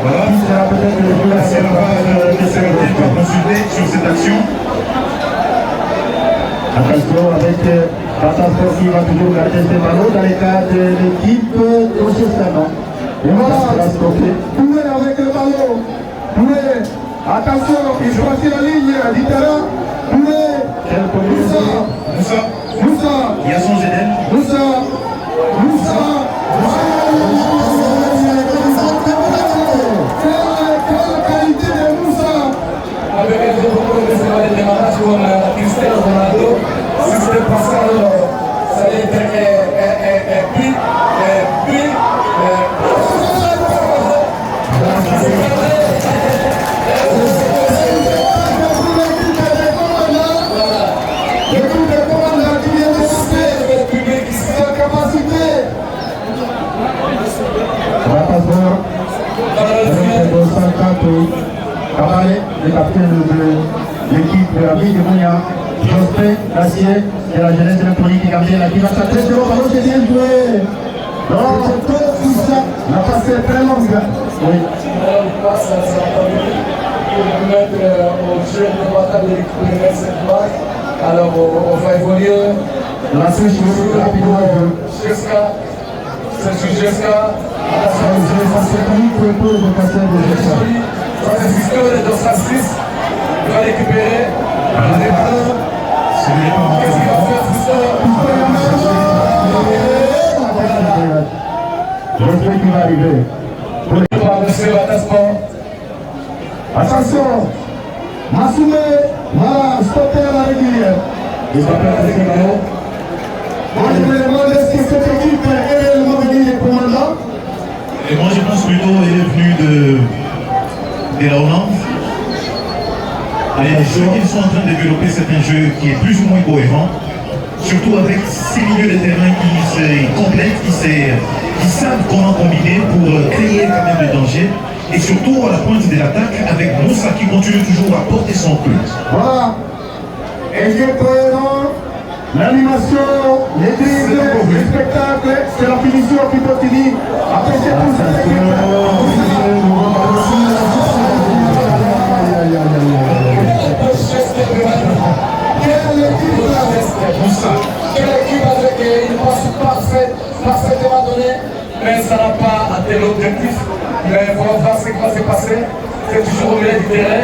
Voilà, c'est la barre de sécurité qui va consulter sur cette action. Attention avec Batasco qui va toujours garder ses ballons dans les cas de l'équipe de Chestano. Et voilà, Doué avec le ballon. Doué, attention, il choisit la ligne du terrain. Doué, Moussa. Il y a son Zedel. Moussa. Quelle qualité de Moussa. Avec les autres démarrages comme Cristiano Ronaldo, si c'était pas ça, ça allait être un but. Cabaret, le capitaine de l'équipe de la ville de Mounia, Jospin Gassier de la jeunesse électronique gambienne qui va s'atteler sur le ballon, c'est bien joué. Non, c'est tout ça. La passe est très longue. Oui. Ça va pas bien. Pour mettre au jeu de bataille de récupérer cette balle. Alors on va évoluer. La touche rapidement. Jusqu'à. Francisco de Dos Santos va récupérer le ballon. Qu'est-ce qu'il va faire, J'espère qu'il va arriver. Monsieur Batasco. Attention, Massoumé va stopper à la régulière. Il va perdre ses ballons. Moi je me demande est-ce que cette équipe est réellement venue des commandants. Et moi je pense plutôt il est venu de la Hollande. Et le jeu qu'ils sont en train de développer, c'est un jeu qui est plus ou moins cohérent, surtout avec ces milieux de terrain qui se complètent, qui savent comment combiner pour créer quand même le danger, et surtout à la pointe de l'attaque avec Moussa qui continue toujours à porter son culte. Voilà. Et jeu cohérent, l'animation, les dribbles, le spectacle, c'est la finition qui continue. Après c'est tout cette équipe. Quelle équipe avec une passe parfaitement donnée, mais ça n'a pas atteint l'objectif. Mais il faut voir ce qui va se passer. C'est toujours au milieu du terrain.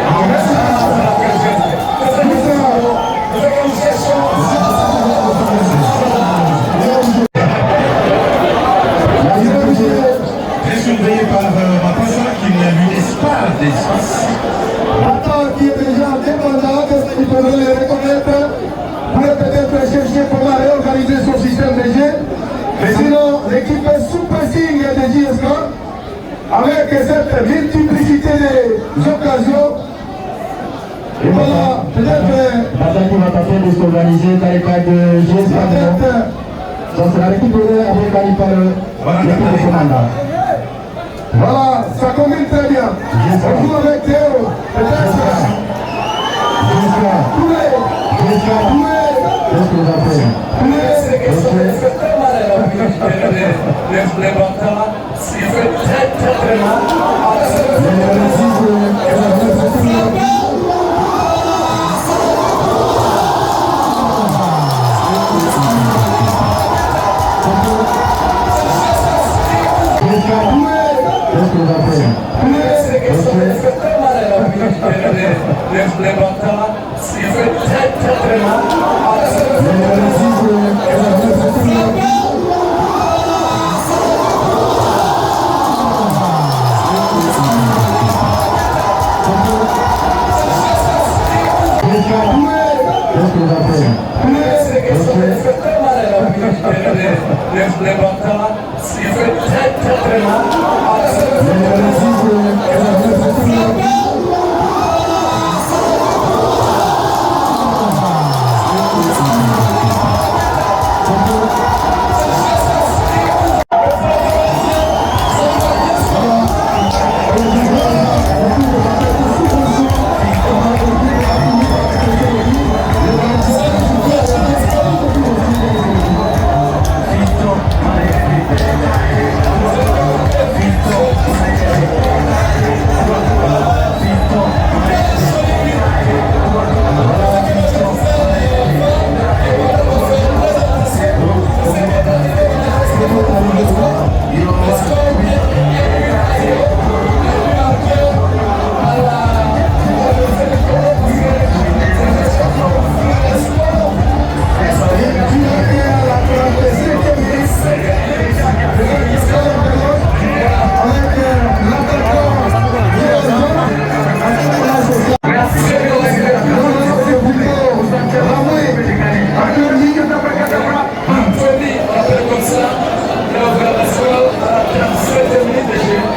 Très surveillé par Mapassa qui ne lui laisse pas d'espace. Attends, qui est déjà dépendant, il faudrait le reconnaître. Pourrait peut-être chercher comment réorganiser son système de jeu. Mais sinon, l'équipe est sous pressing de JSK, avec cette multiplicité d'occasions. Et voilà, peut-être. L'attaque va tenter de s'organiser dans les cas de GSK. Donc c'est la récupérer avec l'équipe de commandant. Voilà, ça combine très bien. On joue avec Théo. Peut-être. Qu'est-ce que vous avez fait? C'est très mal les bâtards. Il fait très mal. Qu'est-ce que vous avez fait? C'est très mal les bâtards. Il fait très mal. Qu'est-ce que vous avez fait? C'est très mal les bâtards, ce qui fait très mal.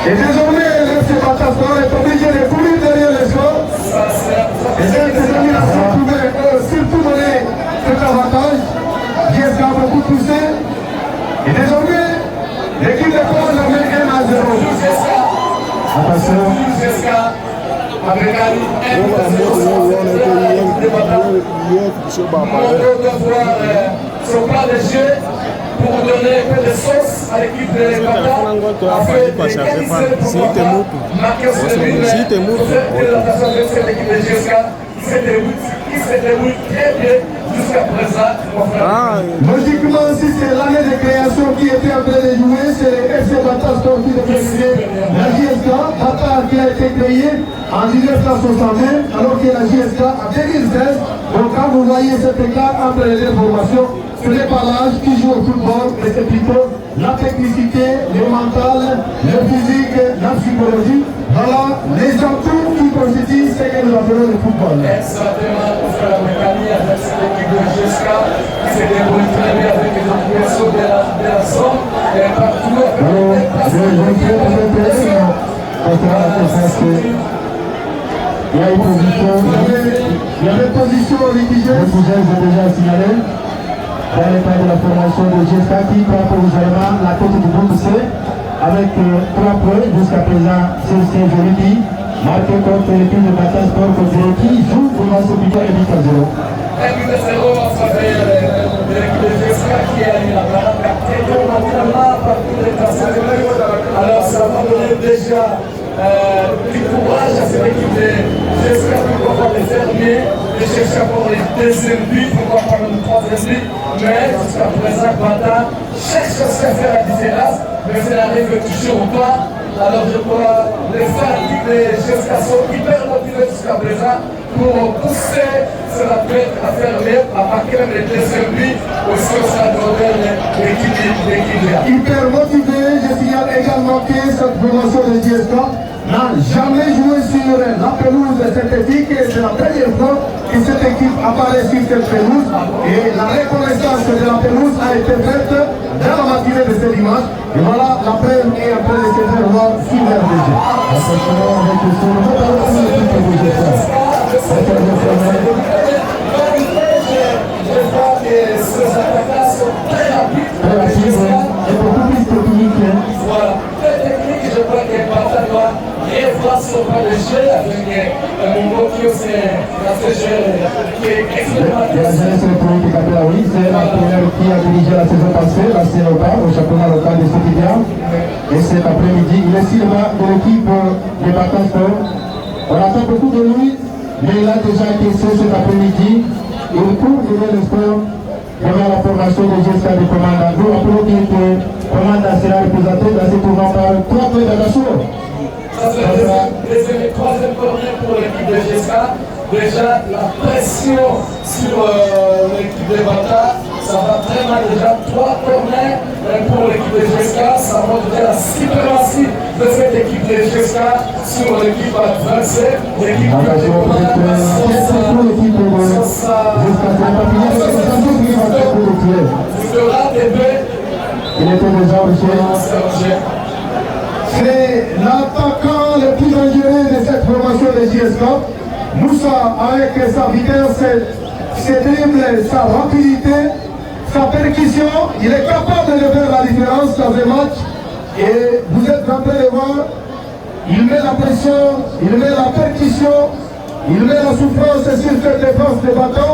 Et désormais, l'FC Bataspor est obligé de courir derrière les score. Et ses éliminations pouvaient surtout donner cet avantage. JSK a beaucoup poussé. Et désormais, l'équipe de France amène 1-0. Attention. JSK avec Ali 1-0. Son plan de jeu pour donner un peu de sauce à l'équipe de Bata, afin d'égaliser pour marquer sur le but. Cette équipe de JSK qui se débrouille très bien jusqu'à présent. Logiquement, si c'est l'année de création qui était en train de jouer, c'est le FC Bataspor qui devait créer la JSK. Bata qui a été créée en 1969, alors que la JSK en 2016. Donc quand vous voyez cet écart entre les deux formations, ce n'est pas l'âge qui joue au football, mais c'est plutôt la technicité, le mental, le physique, la psychologie. Voilà les atouts qui constituent ce que nous appelons le football. Exactement, pour faire la mécanique avec cette équipe de JSK qui se débrouille très bien avec les occupations de la zone et partout avec les il y a une position, il y avait une position litigieuse, j'ai déjà signalé. Dans le cadre de la formation de JSK qui prend provisoirement la tête du groupe C avec 3 points jusqu'à présent. C'est Jolidi marqué contre l'équipe de Bataspor qui joue devant ce buteur et but à 0. 1-0 en faveur de l'équipe de JSK qui a eu la balle naturellement partout les tracés. Alors ça va donner déjà du courage à cette équipe de JSK pour pouvoir les fermer et chercher pour les deuxième but, pourquoi pas le troisième but. Mais jusqu'à présent, Bata cherche à se faire la différence, mais ça n'arrive toujours pas. Alors je crois les fanatiques de JSK sont hyper motivés jusqu'à présent pour pousser sur la tête à faire mieux, à marquer même les deuxième but aussi au stade de l'équipe. Hyper motivé, je signale également que cette promotion de JSK n'a jamais joué sur la pelouse synthétique et c'est la première fois que cette équipe apparaît sur cette pelouse et la reconnaissance de la pelouse a été faite dans la matinée de ce dimanche et voilà la preuve est en train de se faire voir sur l'RDG. Je vois que ces attaquants sont très rapides et beaucoup plus techniques. Voilà, très technique, je crois que Bata doit revoir son pas de jeu avec mon qui aussi qui est expérimenté. La jeunesse électronique Capelaoui, c'est la première qui a dirigé la saison passée, la CNOPA, au championnat local de Sotidia. Et cet après-midi, il est Silva de l'équipe de Bataspor. On attend beaucoup de lui, mais il a déjà été cet après-midi. Il court derrière le sport, derrière la formation de JSK de Commanda. Nous rappelons que Commanda sera représenté dans ce tournoi par 3 points d'attention. Ça c'est le troisième corner pour l'équipe de JSK. Déjà la pression sur l'équipe de Bata, ça va très mal déjà. 3 corners pour l'équipe de JSK, ça montre la suprématie de cette équipe de JSK sur l'équipe adversaire. L'équipe de Commanda, Il était déjà obligé. C'est l'attaquant le plus dangereux de cette formation de JSK. Moussa, avec sa vitesse, ses dribbles, sa rapidité, sa percussion, il est capable de faire la différence dans un match. Et vous êtes en train de voir, il met la pression, il met la percussion, il met la souffrance sur cette défense de bâton.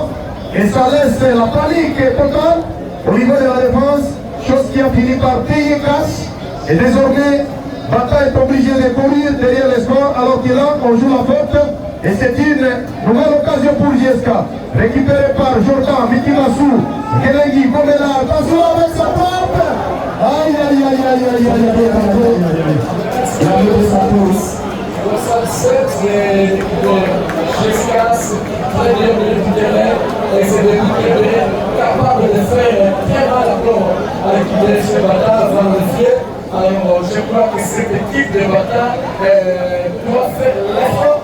Et ça laisse la panique totale au niveau de la défense, chose qui a fini par payer cash. Et désormais, Bata est obligé de courir derrière le score alors que là, on joue la faute. Et c'est une nouvelle occasion pour JSK. Récupéré par Jordan, Mikimasu, Kelengi, Komela. Attention avec sa frappe. Aïe, aïe, aïe, aïe, aïe, aïe, aïe, aïe. Il a levé sa touche. Très bien du terrain et c'est des équipes capables de faire très mal à bord à l'équipe de chez Bata avant le fier. Alors je crois que cette équipe de Bata doit faire l'effort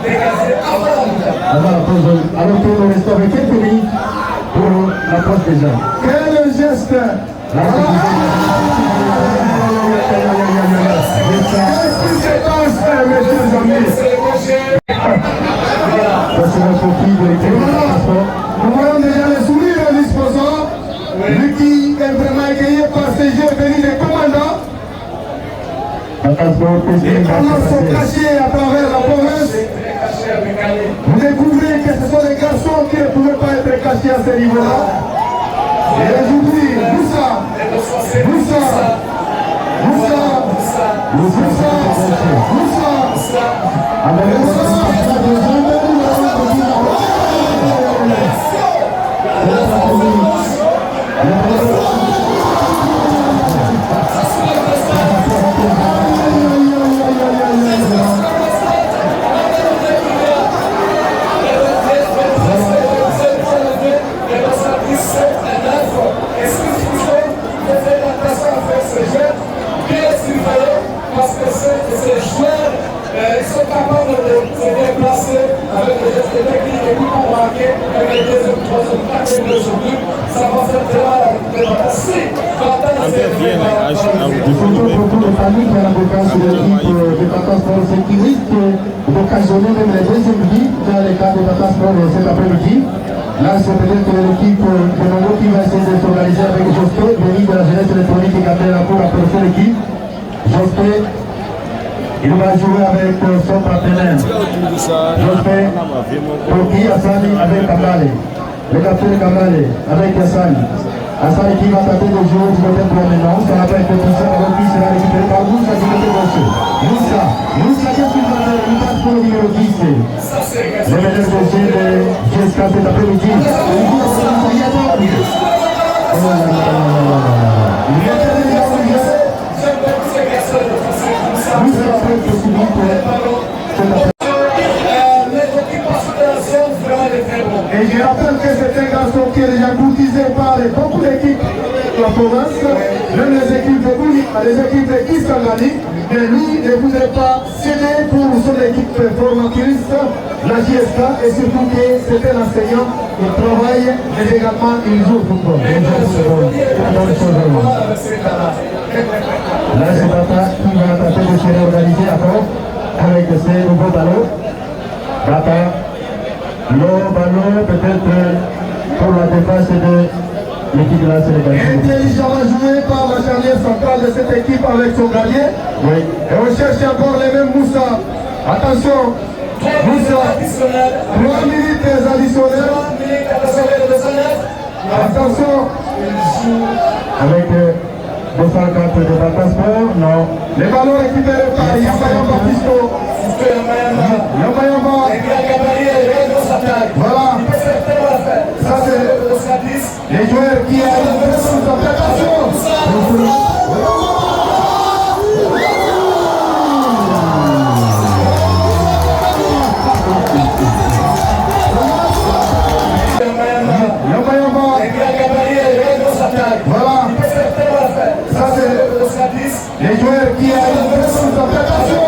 de gazer avant la mi-temps. Alors que nous restons avec quelques minutes pour l'approche des jeunes. Quel geste! Qu'est-ce qui se passe, messieurs amis? Nous voyons déjà les sourires en disposant. Lui qui est vraiment égayé par ces jeux venus des commandants. Les commandants sont cachés à travers la province. Vous découvrez que ce sont des garçons qui ne pouvaient pas être cachés à ce niveau-là. Et aujourd'hui, Moussa, parce que ces joueurs sont capables de se déplacer avec les gestes techniques et puis pour marquer avec les deuxième, troisième, quatrième, deuxième but, ça va faire très mal à l'équipe de Bata. Si Bata ne s'est pas... Il faut beaucoup de panique à la défense de l'équipe de Bata Sport, ce qui risque d'occasionner même les deuxièmes buts dans les cas de Bata Sport cet après-midi. Là, c'est peut-être l'équipe de Mongo qui va essayer de s'organiser avec José, venu de la jeunesse électronique et Gabriel pour approcher l'équipe. José, il va jouer avec son partenaire. José, Toki Hassani avec Kamale. Le capitaine Kamale avec Hassani. Hassani qui va tenter de jouer du côté promenant. Ça va pas être possible alors qu'il sera récupéré par Moussa du côté gauche. Moussa, qu'est-ce qu'il va faire? Il passe pour le numéro 10. Le meneur de jeu de JSK cet après-midi. Et je rappelle que c'est un garçon qui est déjà courtisé par beaucoup d'équipes de la province, même les équipes de Bouli, les équipes de Kisangani, mais lui ne voudrait pas céder pour son équipe formatrice, la JSK, et surtout que c'est un enseignant, il travaille, mais également il joue au football. Là, c'est Bata qui va tenter de se réorganiser encore avec ses nouveaux ballons. Bata, le ballon peut-être pour la défense de l'équipe de la Sénégal. Intelligemment joué par la charnière centrale de cette équipe avec son gardien. Oui. Et on cherche encore les mêmes Moussa. Attention, Moussa, 3 minutes additionnelles. Attention. Avec 204 de Bata Sport, non. Les ballons récupérés par Yamayamba Pisco. Yamayamba. Voilà. Ça c'est les joueurs qui arrivent sous attention. Voilà. Ça c'est les joueurs qui arrivent sous attention.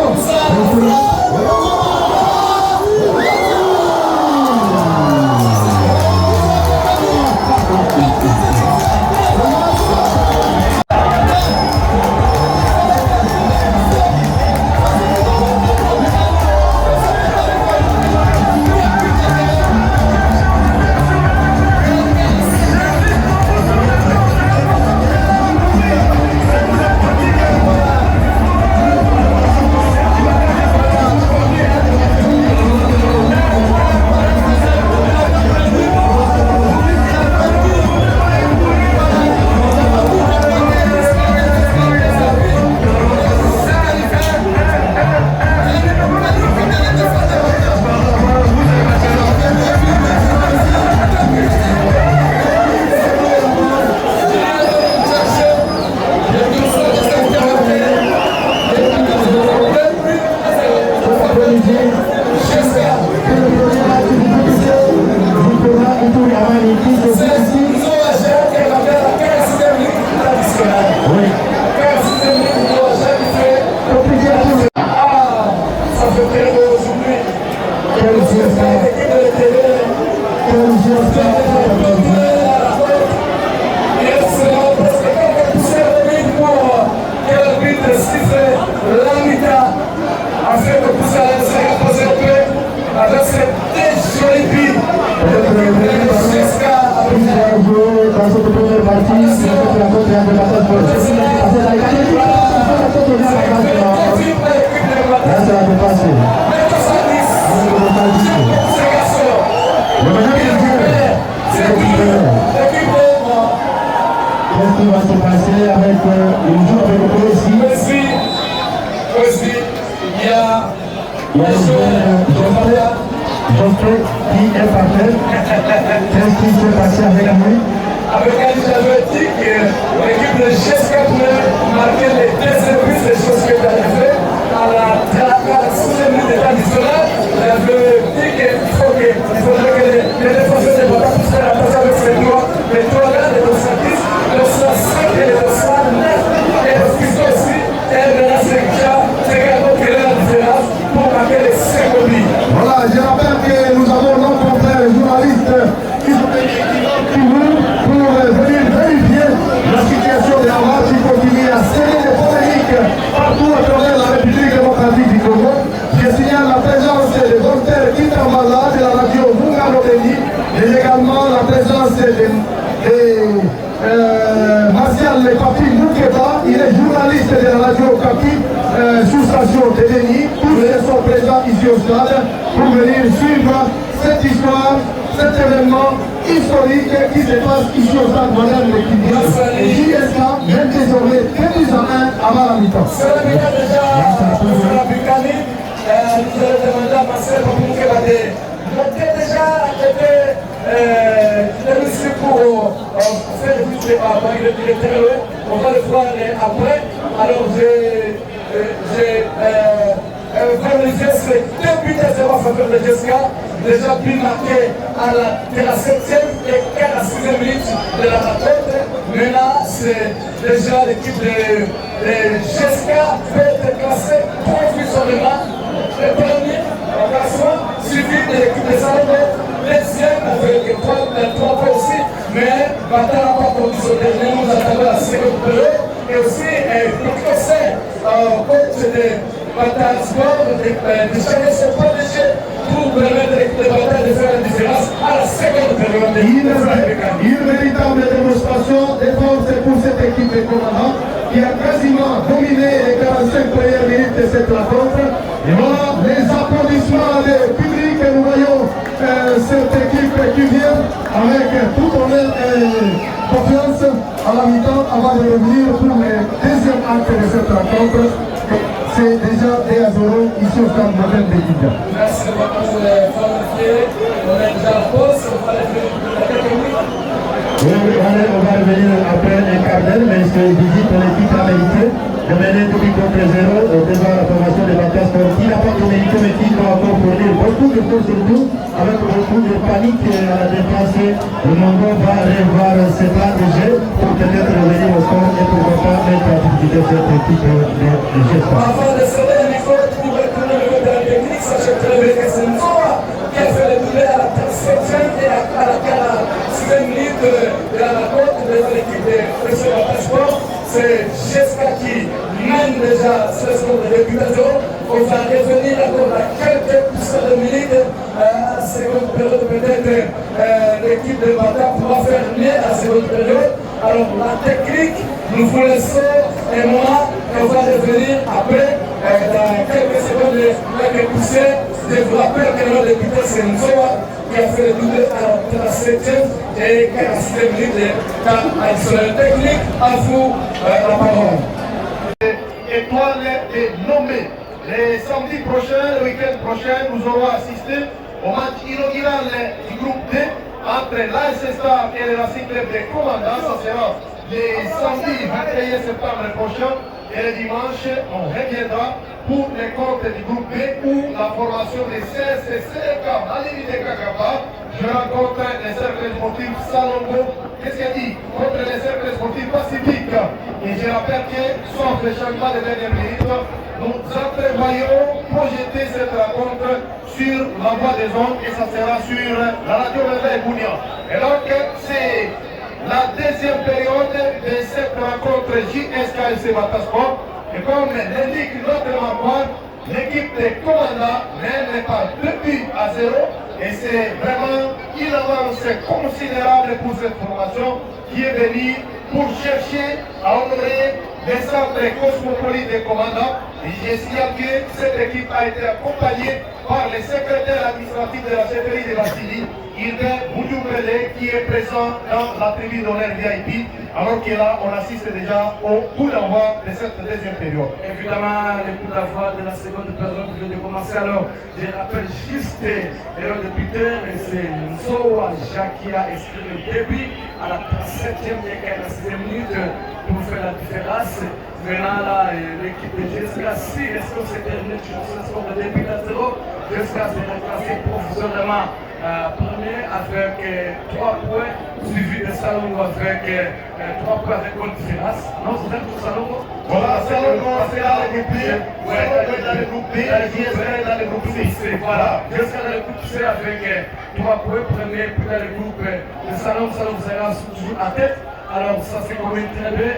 Quel GSK. Quel GSK. Afin de pousser à l'adversaire à poser le peu, avec cette jolie bille. Dans cette première partie, c'est la faute de la qu'est-ce qui va se passer avec le jour avec le policier? Il y a Geoffrey qui est parfait. Qu'est-ce qui s'est passé avec lui? Avec un diabétique, l'équipe de GSK pouvait marquer les deuxièmes buts, les choses que tu as fait à la 6e minute d'état additionnel. Il avait dit qu'il faudrait que les défenseurs de Bata puissent faire attention avec ses doigts. Les doigts là, les doigts 10, le 5 et le 9 et le fiston aussi. Et maintenant, c'est également créé la différence pour marquer les 5 buts. Voilà, je rappelle que nous avons nos confrères journalistes qui sont pour venir vérifier la situation de la match qui continue à serrer les polémiques partout à travers la République démocratique du Congo. Je signale la présence de Dr Kitambala de la radio Bungalobeni et également la présence de Martial Papi Moukeba. Il est journaliste de la radio Kapi sous-station de Denis. Tous sont présents ici au stade pour venir suivre cette histoire, cet événement historique qui se passe ici au stade moderne de Kindia. Et JSK mène désormais 2-1 avant la mi-temps. C'est la mi-temps déjà, sur la Bucani. Nous allons demander à Marcel Papoukeba de monter déjà le monsieur pour faire le but avant, il est très loin. On va le voir après. Alors j'ai formalisé ces 2 buts à 0 en faveur de GSK. Déjà but marqué de la 7e et à la 6e minute de la rencontre. Maintenant, c'est déjà l'équipe de GSK peut être classée provisoirement. Le premier en classement suivi de l'équipe de Salomé, deuxième avec 3 points aussi, mais Bata n'a pas conditionné. Nous attendons la seconde période et aussi Picossé, coach de Bata Sport, de changer son point de jeu pour permettre à l'équipe de Bata de faire la différence à la seconde période. Une véritable démonstration de force pour cette équipe de commandants qui a quasiment dominé les 45 premières minutes de cette rencontre. Et voilà les applaudissements du public et nous voyons cette équipe qui vient avec tout honneur et confiance à la mi-temps avant de revenir pour le deuxième acte de cette rencontre. C'est déjà 2-0 ici au stade moderne de Kindia. Merci beaucoup les formifiés. On est déjà en pause, on va revenir pour quelques minutes. Oui, on va revenir après un quart d'heure, mais je visite l'équipe américaine de mener 2 buts contre 0 devant la formation de Bata Sport qui n'a pas communiqué mais qui doit encore fournir beaucoup de choses surtout avec beaucoup de panique à la défense. Le Mongo va revoir ses plans de jeu pour peut-être revenir au score et pourquoi pas mettre à difficulté cette équipe de GSK. Avant de céder le micro pour retourner le de la technique, sachez très bien que c'est Nzoa qui a fait le doublé à la 37e et à la 46e minute de la rencontre de l'équipe de Bata Sport. C'est GSK qui mène déjà ce score de 2 buts à 0. On va revenir encore à quelques poussées de minutes. À la seconde période, peut-être l'équipe de Bata pourra faire mieux à la seconde période. Alors la technique, nous vous laissons et moi, on va revenir après dans quelques secondes quelques poussées. Je vous rappelle que le député c'est Nzoa qui a fait le double à la 7e et 46e minute de temps additionnel technique. À vous la parole. Étoile est nommée. Le samedi prochain, le week-end prochain, nous aurons assisté au match inaugural du groupe D entre l'AS Star et le Racing Club de Commandant. Ça sera le samedi 21 septembre prochain. Et le dimanche, on reviendra pour les comptes du groupe B ou la formation des CSCCK à l'île de Kakapa. Je rencontre les cercles sportifs Salongo, qu'est-ce qu'il dit, contre les cercles sportifs pacifiques. Et je rappelle que, sauf le changement de dernière minute, nous entrevoyons projeter cette rencontre sur la voie des ondes et ça sera sur la radio Réveil Bounia. Et donc, c'est la deuxième période de cette rencontre JSKFC Batasport. Et comme l'indique notre mémoire, l'équipe des commandants mène par 2 buts à 0. Et c'est vraiment une avance considérable pour cette formation qui est venue pour chercher à honorer les centres cosmopolites des commandants. Et j'estime que cette équipe a été accompagnée par le secrétaire administratif de la chefferie de Vassili, Hilbert Boudjoubele, qui est présent dans la tribune d'honneur VIP, alors que là, on assiste déjà au coup d'envoi de cette deuxième période. Évidemment, le coup d'envoi de la seconde période vient de commencer. Alors, je rappelle juste l'heure de buteur, c'est Nzoa Jacques qui a inscrit le début à la 37e et 46e minute pour faire la différence. Maintenant, là, l'équipe de Jessica, si est-ce que c'est terminé sur le score de début à 0, Jessica s'est déclassé professionnellement premier avec 3 points, suivi de Salongo avec 3 points avec une différence. Non, c'est ça pour Salongo. Voilà, Salongo, c'est là le groupe B. Salongo est dans le groupe B, Jessica est dans le groupe C. Voilà, Jessica dans le groupe C avec 3 points, premier, puis dans le groupe de Salongo, Salongo sera toujours à tête. Alors ça c'est quand même très bien.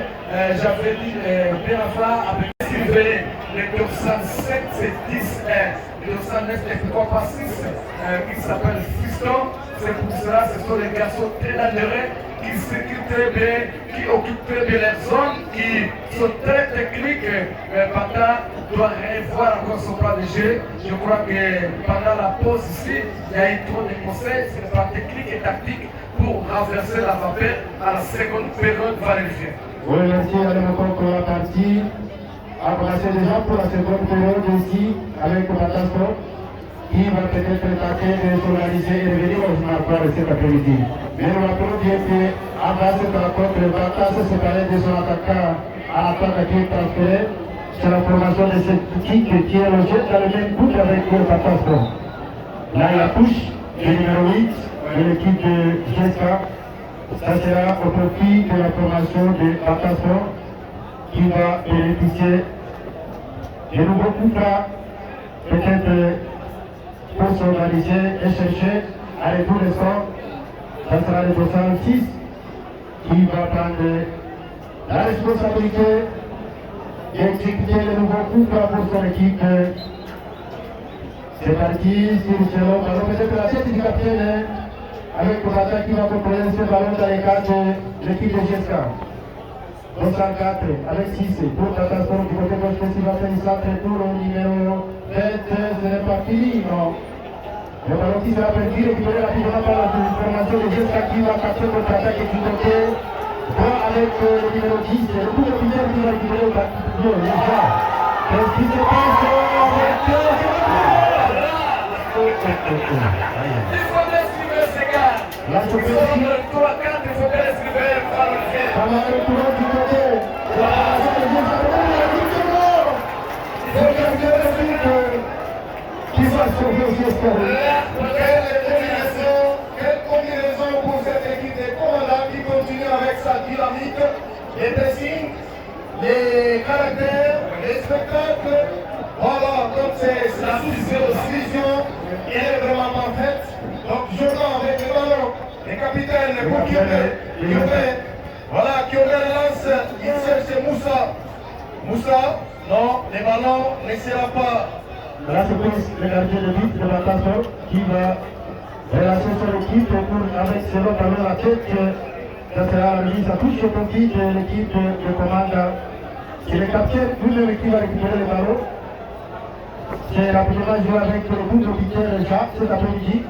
J'avais dit bien avant avec Sylvain, les 207, c'est 10, les 209, c'est 3 par 6, qui s'appelle Fiston. C'est pour cela, ce sont les garçons très dangereux, qui s'occupent très bien, qui occupent très bien les zones, qui sont très techniques. Bata doit revoir encore son plan de jeu. Je crois que pendant la pause ici, il y a eu trop de conseils, c'est le plan technique et tactique pour renverser la vapeur à la seconde période vérifiée. Oui, merci à l'époque pour la partie. Embrasser les gens pour la seconde période ici avec Batasport qui va peut-être tenter de s'organiser et revenir au Marquard cet après-midi. Mais nous rappelons bien qu'avant cette rencontre, le Bata s'est séparé de son attaquant à l'attaque qui est transféré. C'est la formation de cette équipe qui est logée dans le même groupe avec le Batasport. Là, il y a Push, le numéro 8. De l'équipe de Jessica, ça sera au profit de la formation de Batasport qui va bénéficier de nouveaux coups là, peut-être pour s'organiser et chercher à retour le sort. Ça sera le 206 qui va prendre la responsabilité d'exécuter les nouveaux coups là pour son équipe. C'est parti, c'est le ballon, peut-être la tête du capitaine. Avec le bataille qui va proposer ce ballon dans les cadres de l'équipe de Jessica. 204 avec 6 pour Batasport du côté gauche qui va faire une centre pour le numéro 20. Ce n'est pas fini, non. Le ballon qui sera perdu, récupéré rapidement par la formation de Jessica qui va capter votre attaque et du côté droit avec le numéro 10. Le coup de pied qui va récupérer le ballon. Qu'est-ce qui se passe avec la suppression. Il faut Quelle combinaison pour cette équipe de commandants qui continue avec sa dynamique, les pressings, les caractères, les spectacles. Voilà, donc c'est la vision, elle est vraiment parfaite. Donc jouant avec le ballon, les capitaines, les goalkeepers, voilà, qui ont la lance, il cherche Moussa. Moussa, non, les ballons ne sera pas. Là, c'est le gardien de but de Batasport qui va relancer son équipe avec ce ballon à la tête. Ça sera la mise à touche au profit de l'équipe de commande. C'est le capitaine lui-même qui va récupérer le ballon. C'est rapidement joué avec le coup de Peter Jacques cet après-midi.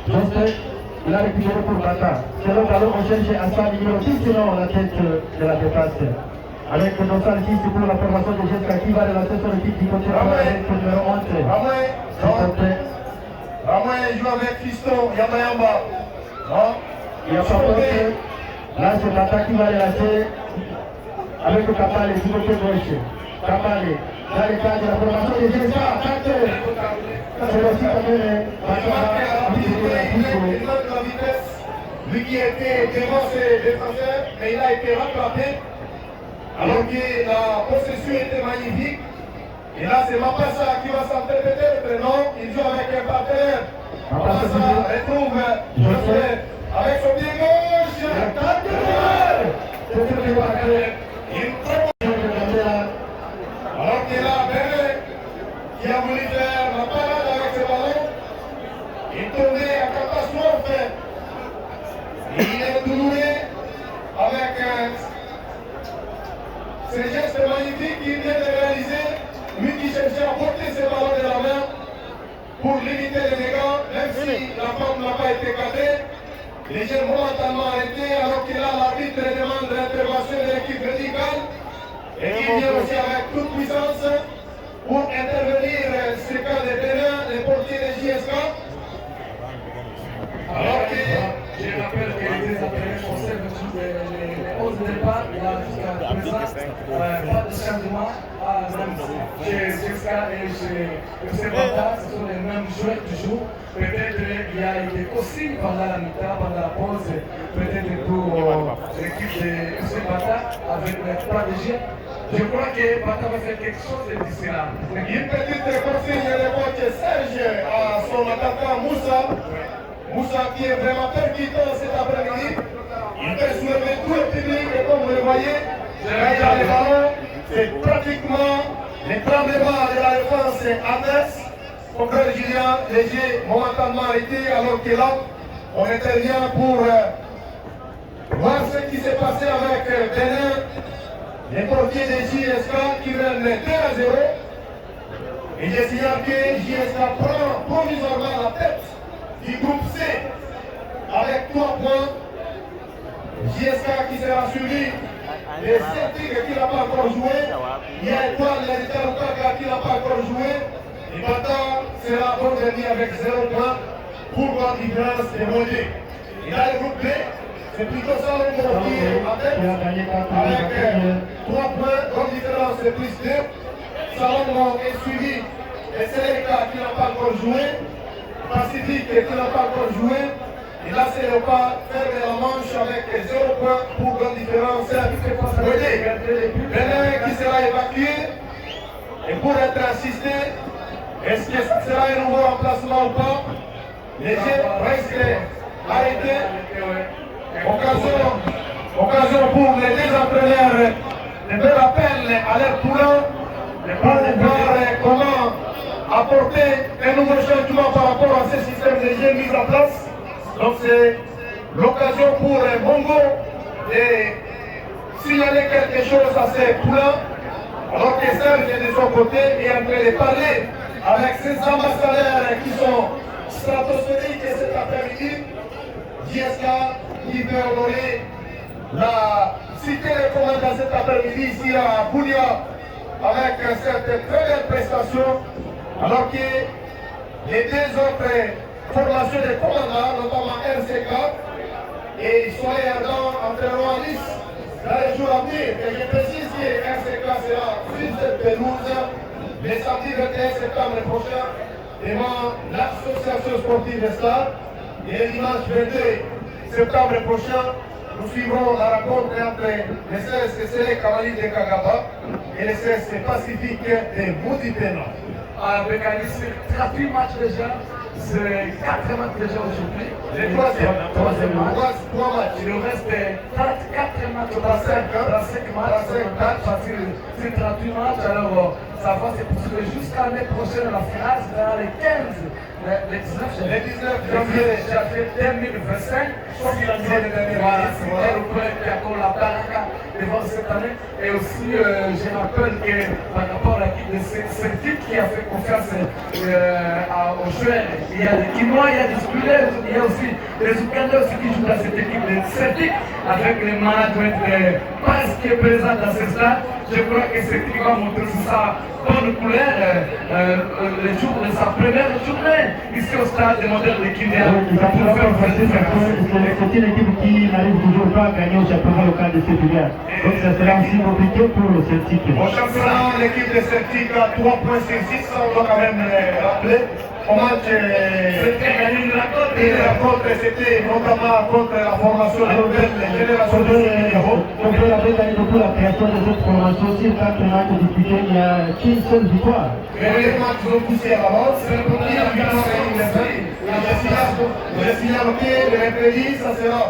Justin, il a récupéré pour Bata. C'est le ballon, on cherche à sa numéro 6, sinon la tête de la dépasse. Avec le 206 pour la formation de Jessica qui va relancer son équipe du côté avec le numéro 11. Ramon joue avec Fiston, Yamayamba. Non, il n'y a pas peur. Là, c'est Bata qui va relancer avec le Kapale, du côté gauche. Kapale, dans le cadre de la formation des GSK, attaque. C'est aussi quand même la vitesse. Lui qui était devant ses défenseurs, mais il a été rattrapé. Alors que la possession était magnifique. Et là, c'est Mapassa qui va s'interpréter le prénom. Il joue avec un partenaire. Mapassa retrouve Josué avec son pied gauche. Alors qu'il a Béré qui a voulu faire la parade avec ce ballon. Il tournait à catastrophe. Il est douloureux avec ces gestes magnifiques qu'il vient de réaliser. Lui qui cherchait à porter ses ballons de la main pour limiter les dégâts, même si la forme n'a pas été cadrée. Les jeux momentanément arrêtés alors que là l'arbitre demande l'intervention de l'équipe médicale et qui vient aussi avec toute puissance pour intervenir sur le cas des Bénin, les portiers des JSK. Alors que je rappelle que les entraîneurs conservent les 11 départs, il y a jusqu'à présent pas de changement chez JSK et chez FC Bata, ce sont les mêmes joueurs toujours. Peut-être qu'il y a eu des consignes pendant la mi-temps, pendant la pause, peut-être pour l'équipe de FC Bata avec les 3 DG. Je crois que Bata va faire quelque chose de différent. Une petite consigne de coach Serge à son attaquant Moussa. Moussa qui est vraiment percutant cet après-midi. Il fait soulever tout le public et comme vous le voyez, quand il y a les ballons, c'est pratiquement les tremblements de la défense adverse. Mon frère Julien, léger, momentanément arrêté, alors que là, on intervient pour voir ce qui s'est passé avec Bénin, les portiers des JSK qui mènent 2-0. Et je signale que JSK prend provisoirement la tête du groupe C avec 3 points. JSK qui sera suivi les Celtics qui n'a pas encore joué. Il y a Étoile, les Italucaca qui n'a pas encore joué. Et Bata sera bon dernier avec 0 points pour la différence des moyens. Et là, le groupe B, c'est plutôt ça le qui est en tête avec 3 points, bonne différence de plus 2. Salomon est suivi et Seleka qui n'a pas encore joué. Pacifique qui n'a pas encore joué. Et là, c'est le pas fermer la manche avec 0 points pour grande différence. Bénin qui sera évacué. Et pour être assisté, est-ce que ce sera un nouveau remplacement ou pas? Les jeux restent arrêtés. Occasion pour les deux entraîneurs de faire appel à leur poulain pour voir comment apporter un nouveau changement par rapport à ce système de jeu mis en place. Donc c'est l'occasion pour Bongo de signaler quelque chose à ses poulains, alors que Serge de son côté est en train de parler avec ses ambassadeurs qui sont stratosphériques cet après-midi. JSK qui veut honorer la cité des commandants cet après-midi ici à Boulia avec cette très belle prestation, alors que les deux autres formations de commandants, notamment RCK et Soleil Ardent, entraîneront en lice dans les jours à venir. Et je précise que RCK sera sur cette pelouse le samedi 21 septembre prochain devant l'association sportive des Stars. Et le dimanche 22 septembre prochain, nous suivrons la rencontre entre les CSC Kamali de Kagaba et les CSC Pacifique de Moudipena. Avec un 38 matchs déjà, c'est 4 matchs déjà aujourd'hui. Le troisième match. 3 matchs. Il nous reste 4 matchs, 35 matchs, parce que c'est 38 matchs, alors ça va se poursuivre jusqu'à l'année prochaine, la finale, c'est dans les 15, les 19 janvier 2025. Voilà, c'est le club qui a encore la baraka devant cette année. Et aussi, je rappelle que par rapport à l'équipe de Celtic qui a fait confiance aux joueurs, il y a des Kinois, il y a des Spulers, il y a aussi des Ougandais aussi qui jouent dans cette équipe de Celtic avec le management de Paris qui est présent dans ce stade. Je crois que c'est qui va montrer sa bonne couleur le jour de sa première journée ici au stade des modèles de Kindia. C'est une équipe qui n'arrive toujours pas à gagner au championnat local de Séville. Donc ça sera aussi compliqué pour le Celtic. Au championnat, l'équipe de Celtic a 3 points sur 6, on doit quand même rappeler. Au match, C'était gagné de la côte. et la contre, c'était notamment contre la formation de nouvelle génération de Sénégal. Donc on avait gagné beaucoup la création de cette formation. Sur 4 matchs disputés, il n'y a qu'une seule victoire. Mais les matchs ont poussé à l'avance. Je signale que le mercredi, ça sera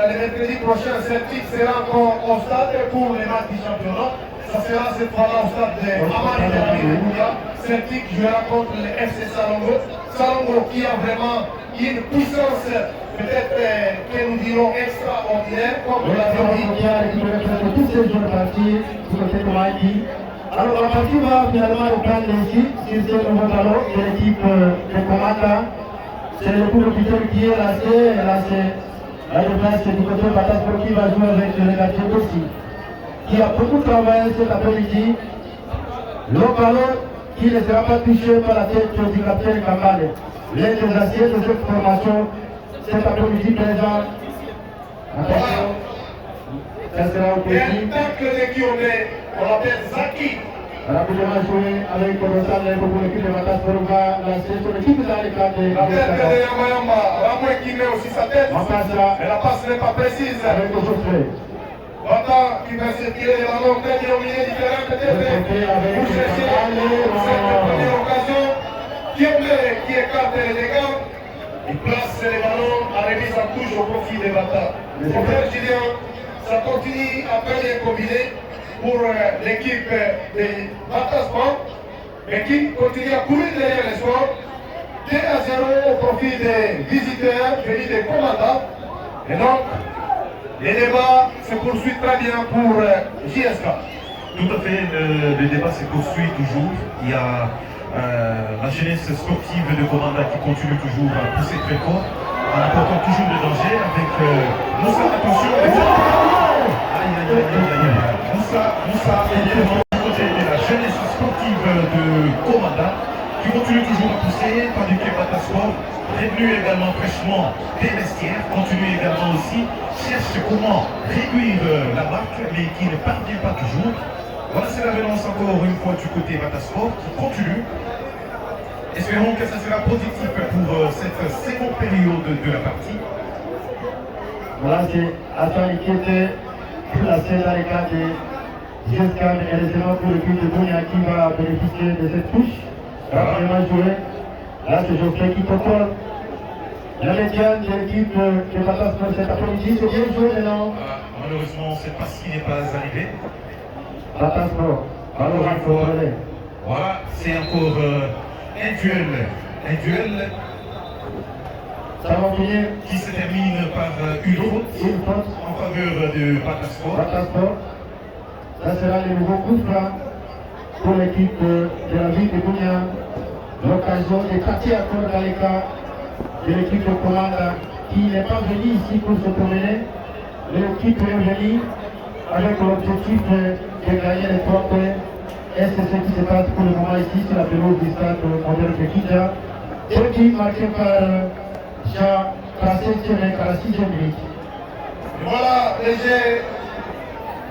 le mercredi prochain, Celtic sera encore au stade pour les matchs du championnat. Ça sera cette fois-là au stade de Amman de la Ville. Celtic jouera contre le FC Salongo. Salongo qui a vraiment une puissance peut-être que nous dirons extraordinaire, comme vous l'avez dit. Qui a récupéré tous ces jours partis du côté de Maïki. Alors la partie va finalement reprendre ici, sur ce nouveau ballon de l'équipe de Komanda. C'est le coup de Peter qui est lancé. La défense du côté de Bataspor qui va jouer avec le gardien aussi, qui a beaucoup travaillé cet après-midi. Le ballon qui ne sera pas touché par la tête du capitaine Kambale. Les deux aciers de cette formation cet après-midi présent. Attention, ça sera au Et un petit. tacle de Guillaume, on l'appelle Zaki. Rapidement joué avec Rosal pour l'équipe de Bataspor va lancer son équipe dans les cadres de La tête de Yamayamba, Ramoué qui met aussi sa tête. On passe là Et la passe n'est pas précise. avec Geoffrey. Bata qui va se tirer les ballons très bien au milieu du terrain peut-être. Pour chercher cette première occasion. Guillaume qui écarte les dégâts. Il place les ballons à remise en touche au profit des Bata. Mon frère Julien, ça continue à bien combiner pour l'équipe de Bata Sport. Mais qui continue à courir derrière les sports. 2 à 0 au profit des visiteurs venus des commandants. Et donc, les débats se poursuivent très bien pour JSK. Tout à fait, le débat se poursuit toujours. Il y a la jeunesse sportive de Komanda qui continue toujours à pousser très fort, en apportant toujours le danger avec Moussa, attention, Moussa également du côté de la jeunesse sportive de Komanda qui continue toujours à pousser, tandis que Bataspor, revenu également fraîchement des vestiaires, continue également aussi, cherche comment réduire la marque, mais qui ne parvient pas toujours. Voilà, c'est la relance encore une fois du côté Bataspor qui continue. Espérons que ça sera positif pour cette seconde période de la partie. Voilà, c'est Hassan qui était placé dans les cas de Jescan et récemment pour l'équipe de Bounia qui va bénéficier de cette touche. Rapidement joué. Là, c'est Geoffrey qui contrôle la médiane de l'équipe de Bataspor cet après-midi. C'est bien joué maintenant. Malheureusement, cette partie n'est pas arrivée. Bataspor, alors il faut relais. Voilà, c'est encore un duel Ça va finir. qui se termine par une faute Une faute. en faveur de Bataspor. Bataspor. Ça sera le nouveau coup franc pour l'équipe de la ville de Bounia. L'occasion de partir encore dans les cas de l'équipe de Komanda qui n'est pas venue ici pour se promener. L'équipe est venue avec l'objectif de gagner les 3 points. Et c'est ce qui se passe pour le moment ici sur la pelouse du stade moderne de Kidja. Équipe marquée par Jean Passé Tchérek à la 6e minute. Voilà, le jeu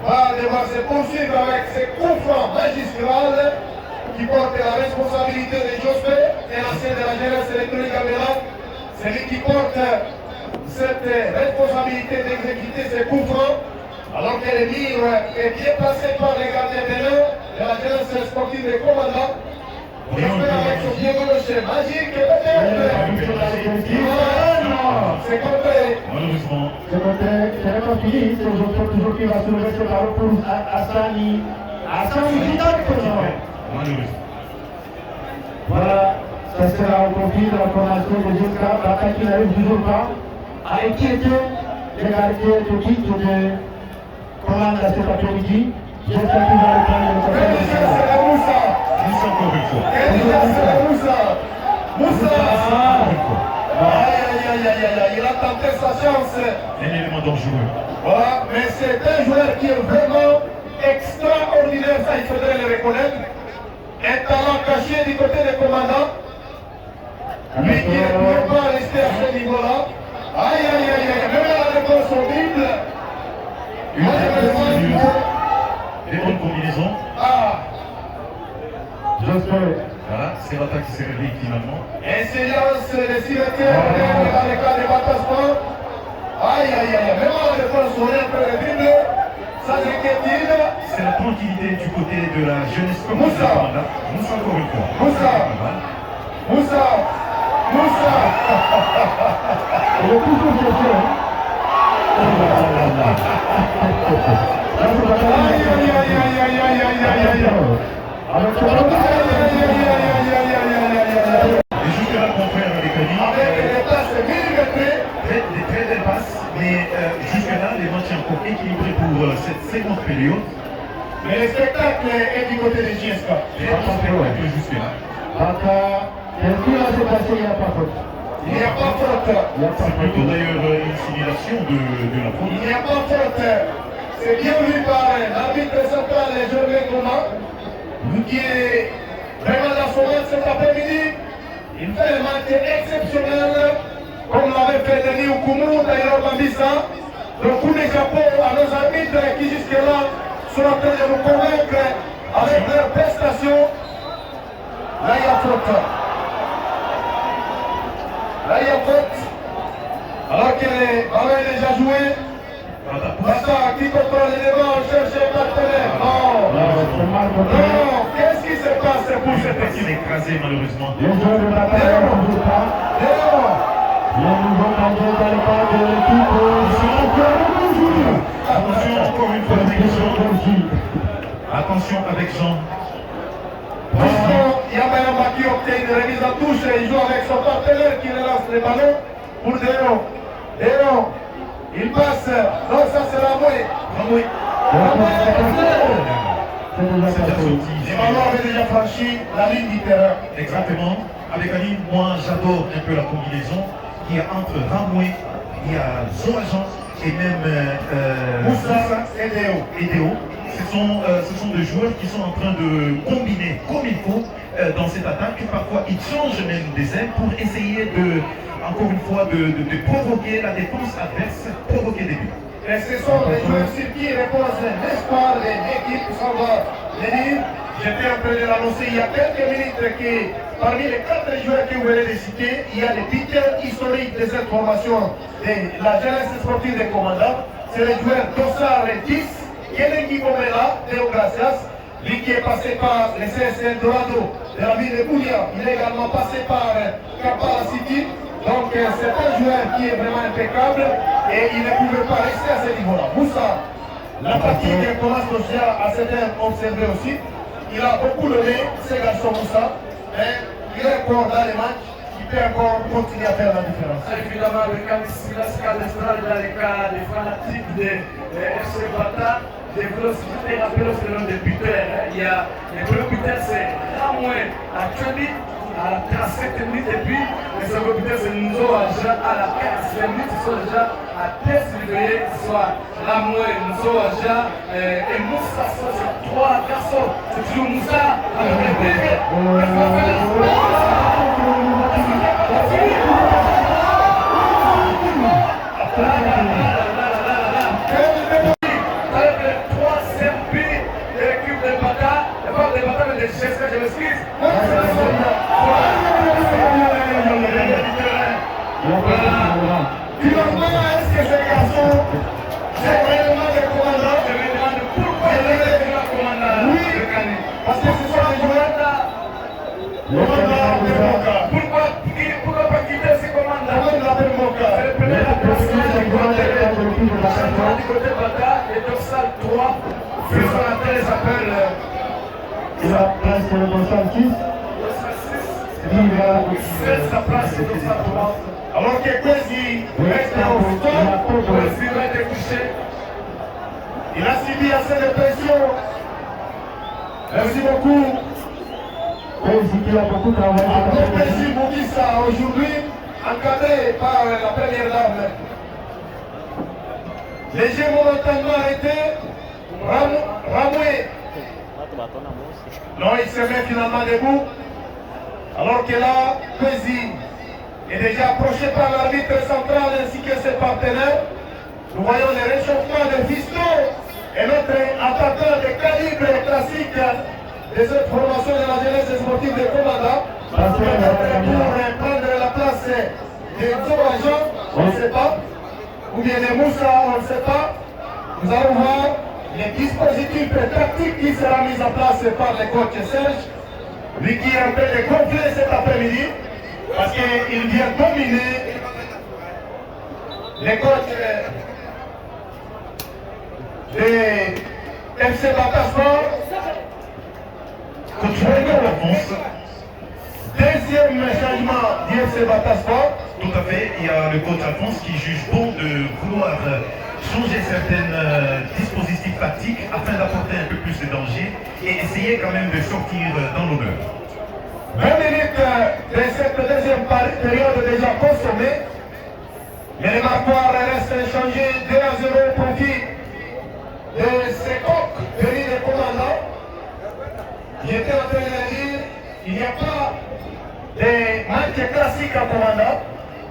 va devoir se poursuivre avec ce coup franc magistral qui porte la responsabilité de Jospé et l'ancien de la jeunesse électronique Amela. C'est lui qui porte cette responsabilité d'exécuter ce coup franc alors que le mire est bien placé par les gardiens de la jeunesse sportive des commandants. Jospé avec son pied gauche magique et peut-être c'est compté. Malheureusement, Ce n'est pas fini, c'est Geoffrey toujours qui va soulever ce ballon pour Hassani. Hassani directement. malheureusement. Voilà, ça sera au profit de la formation de Jesca, l'attaque qui n'arrive toujours pas à inquiéter les gardiens de but de Komanda cet après-midi. Jesca qui va reprendre le côté de C'est la Moussa. Moussa encore une fois. C'est la Moussa. Moussa. Aïe, il a tenté sa chance. Un élément dangereux. Voilà, mais c'est un joueur qui est vraiment extraordinaire, ça il faudrait le reconnaître. Un talent caché du côté des commandants. Lui qui ne pouvait pas rester à ce niveau-là. Aïe, aïe, aïe, aïe, même la réponse horrible. Des bonnes combinaisons. Ah, Voilà, c'est l'attaque qui s'est réveillée finalement. incidence des cimetières dans le cas des Batasport. Aïe, aïe, aïe, même la réponse horrible après le dribble, sans inquiétude. C'est la tranquillité du côté de la jeunesse comme Moussa. Moussa encore une fois. Moussa. Moussa. Moussa. Il est toujours cherché. Aïe, aïe, aïe, aïe, aïe, aïe, aïe, aïe, aïe. Avec ce Et jusque-là, confrère avec Annie, Avec des passes millimétrées. des très belles passes, mais jusque-là, les matchs sont encore équilibrés pour cette seconde période. Mais le spectacle est du côté de JSK. Et un spectacle jusque-là. qu'est-ce qui va se passer? Il n'y a pas faute. Il n'y a pas faute. C'est plutôt d'ailleurs une simulation de la faute. Il n'y a pas faute. C'est bien vu par l'arbitre central Germain Gouma, qui est vraiment dans son match cet après-midi. Il fait un match exceptionnel, comme l'avait fait Denis Oukoumou, d'ailleurs Mambissa. Donc coup de chapeau à nos arbitres qui jusque-là sont en train de nous convaincre avec leurs prestations. Là, il y a faute. Là, il y a faute. Alors que le ballon est déjà joué. Basta, qui contrôle les débats, on cherche un partenaire. Non. Non. Qu'est-ce qui se passe pour cette Il équipe? est écrasé malheureusement. Les joueurs de bataille ne toujours pas. Léon. Le nouveau maillot dans le cadre de l'équipe. Attention encore une fois avec Jean. Attention avec Jean. Puisqu'il y a Mayamba qui obtient une remise en touche et il joue avec son partenaire qui relance les ballons pour Léon. Léon. Il passe. Non, ça c'est Ramoué. Ramoué. C'est déjà C'est déjà passé. sorti. Le ballon avait déjà franchi la ligne du terrain. Exactement. Avec Ali, moi j'adore un peu la combinaison qu'il y a entre Ramoué, il y a Zoajan et même Moussa et Léo. et Déo. Ce sont deux joueurs qui sont en train de combiner comme il faut dans cette attaque. Parfois ils changent même des ailes pour essayer encore une fois, de provoquer la défense adverse, provoquer des buts. Et ce sont les joueurs sur qui reposent l'espoir de l'équipe sans voir le dire. J'étais en train de l'annoncer il y a quelques minutes que parmi les 4 joueurs que vous venez de citer, il y a les beaters historiques de cette formation de la jeunesse sportive des commandants. C'est le joueur Dossard 10, Kelengi Bomela, Théo Gracias, lui qui est passé par le CSL Dorado de la ville de Boulia. Il est également passé par Kampala City. Donc c'est un joueur qui est vraiment impeccable et il ne pouvait pas rester à ce niveau-là. Moussa, la partie que commence à certains observer aussi, il a beaucoup donné, ce garçon Moussa, mais il est encore dans les matchs, il peut encore continuer à faire la différence. Évidemment, le cas de Silas Calestral, dans le cas des fanatiques de FC Bata, des vélocités, rappelons c'est le nom des buteurs. Il y a les premiers buteurs, c'est Ramoué actuellement à la 37 minutes et puis les seconds buteurs, c'est Nzo Aja à la 45 minutes, ils sont déjà à 10 minutes, soit Ramoué, Nzo Aja et Moussa, c'est 3 garçons. C'est toujours Moussa avec les bébés. Finalement, est-ce que ces garçons, c'est réellement des commandants? Je me demande pourquoi ils sont des commandants. Oui, parce que ce sont des joueurs commandants de Moka. Pourquoi pas quitter ces commandants? Comment ils l'appellent Moka? C'est le premier du côté Bata et Dorsal 3. Faisant la télé s'appelle. Il a presque le Dossard 6. Il va. C'est sa place, c'est Dorsal 3. Alors que Kwesi reste au stop, Kwesi va être couché. Il a subi assez de pression. Merci beaucoup. Kwesi qui a beaucoup travaillé. Après Kwesi Mougissa aujourd'hui, encadré par la première dame. Les jeux momentanément arrêtés. Ramoué. Non, il se met finalement debout. Alors que là, Kwesi est déjà approché par l'arbitre central ainsi que ses partenaires. Nous voyons le réchauffement de Fisto et notre attaquant de calibre classique de cette formation de la jeunesse sportive de Komanda. Pour prendre la place des Zorajan, on ne sait pas. Ou bien les Moussa, on ne sait pas. Nous allons voir les dispositifs tactiques qui seront mis en place par le coach Serge, lui qui est en train de gonfler cet après-midi, parce qu'il vient dominer les coachs des FC Batasport. Deuxième changement du FC Batasport. Tout à fait, il y a le coach Alphonse qui juge bon de vouloir changer certains dispositifs tactiques afin d'apporter un peu plus de danger et essayer quand même de sortir dans l'honneur. 20 minutes de cette deuxième période déjà consommée, mais les marquoirs restent inchangés 2-0 au profit de ces coqs venus des commandants. J'étais en train de dire, il n'y a pas de match classique en commandant,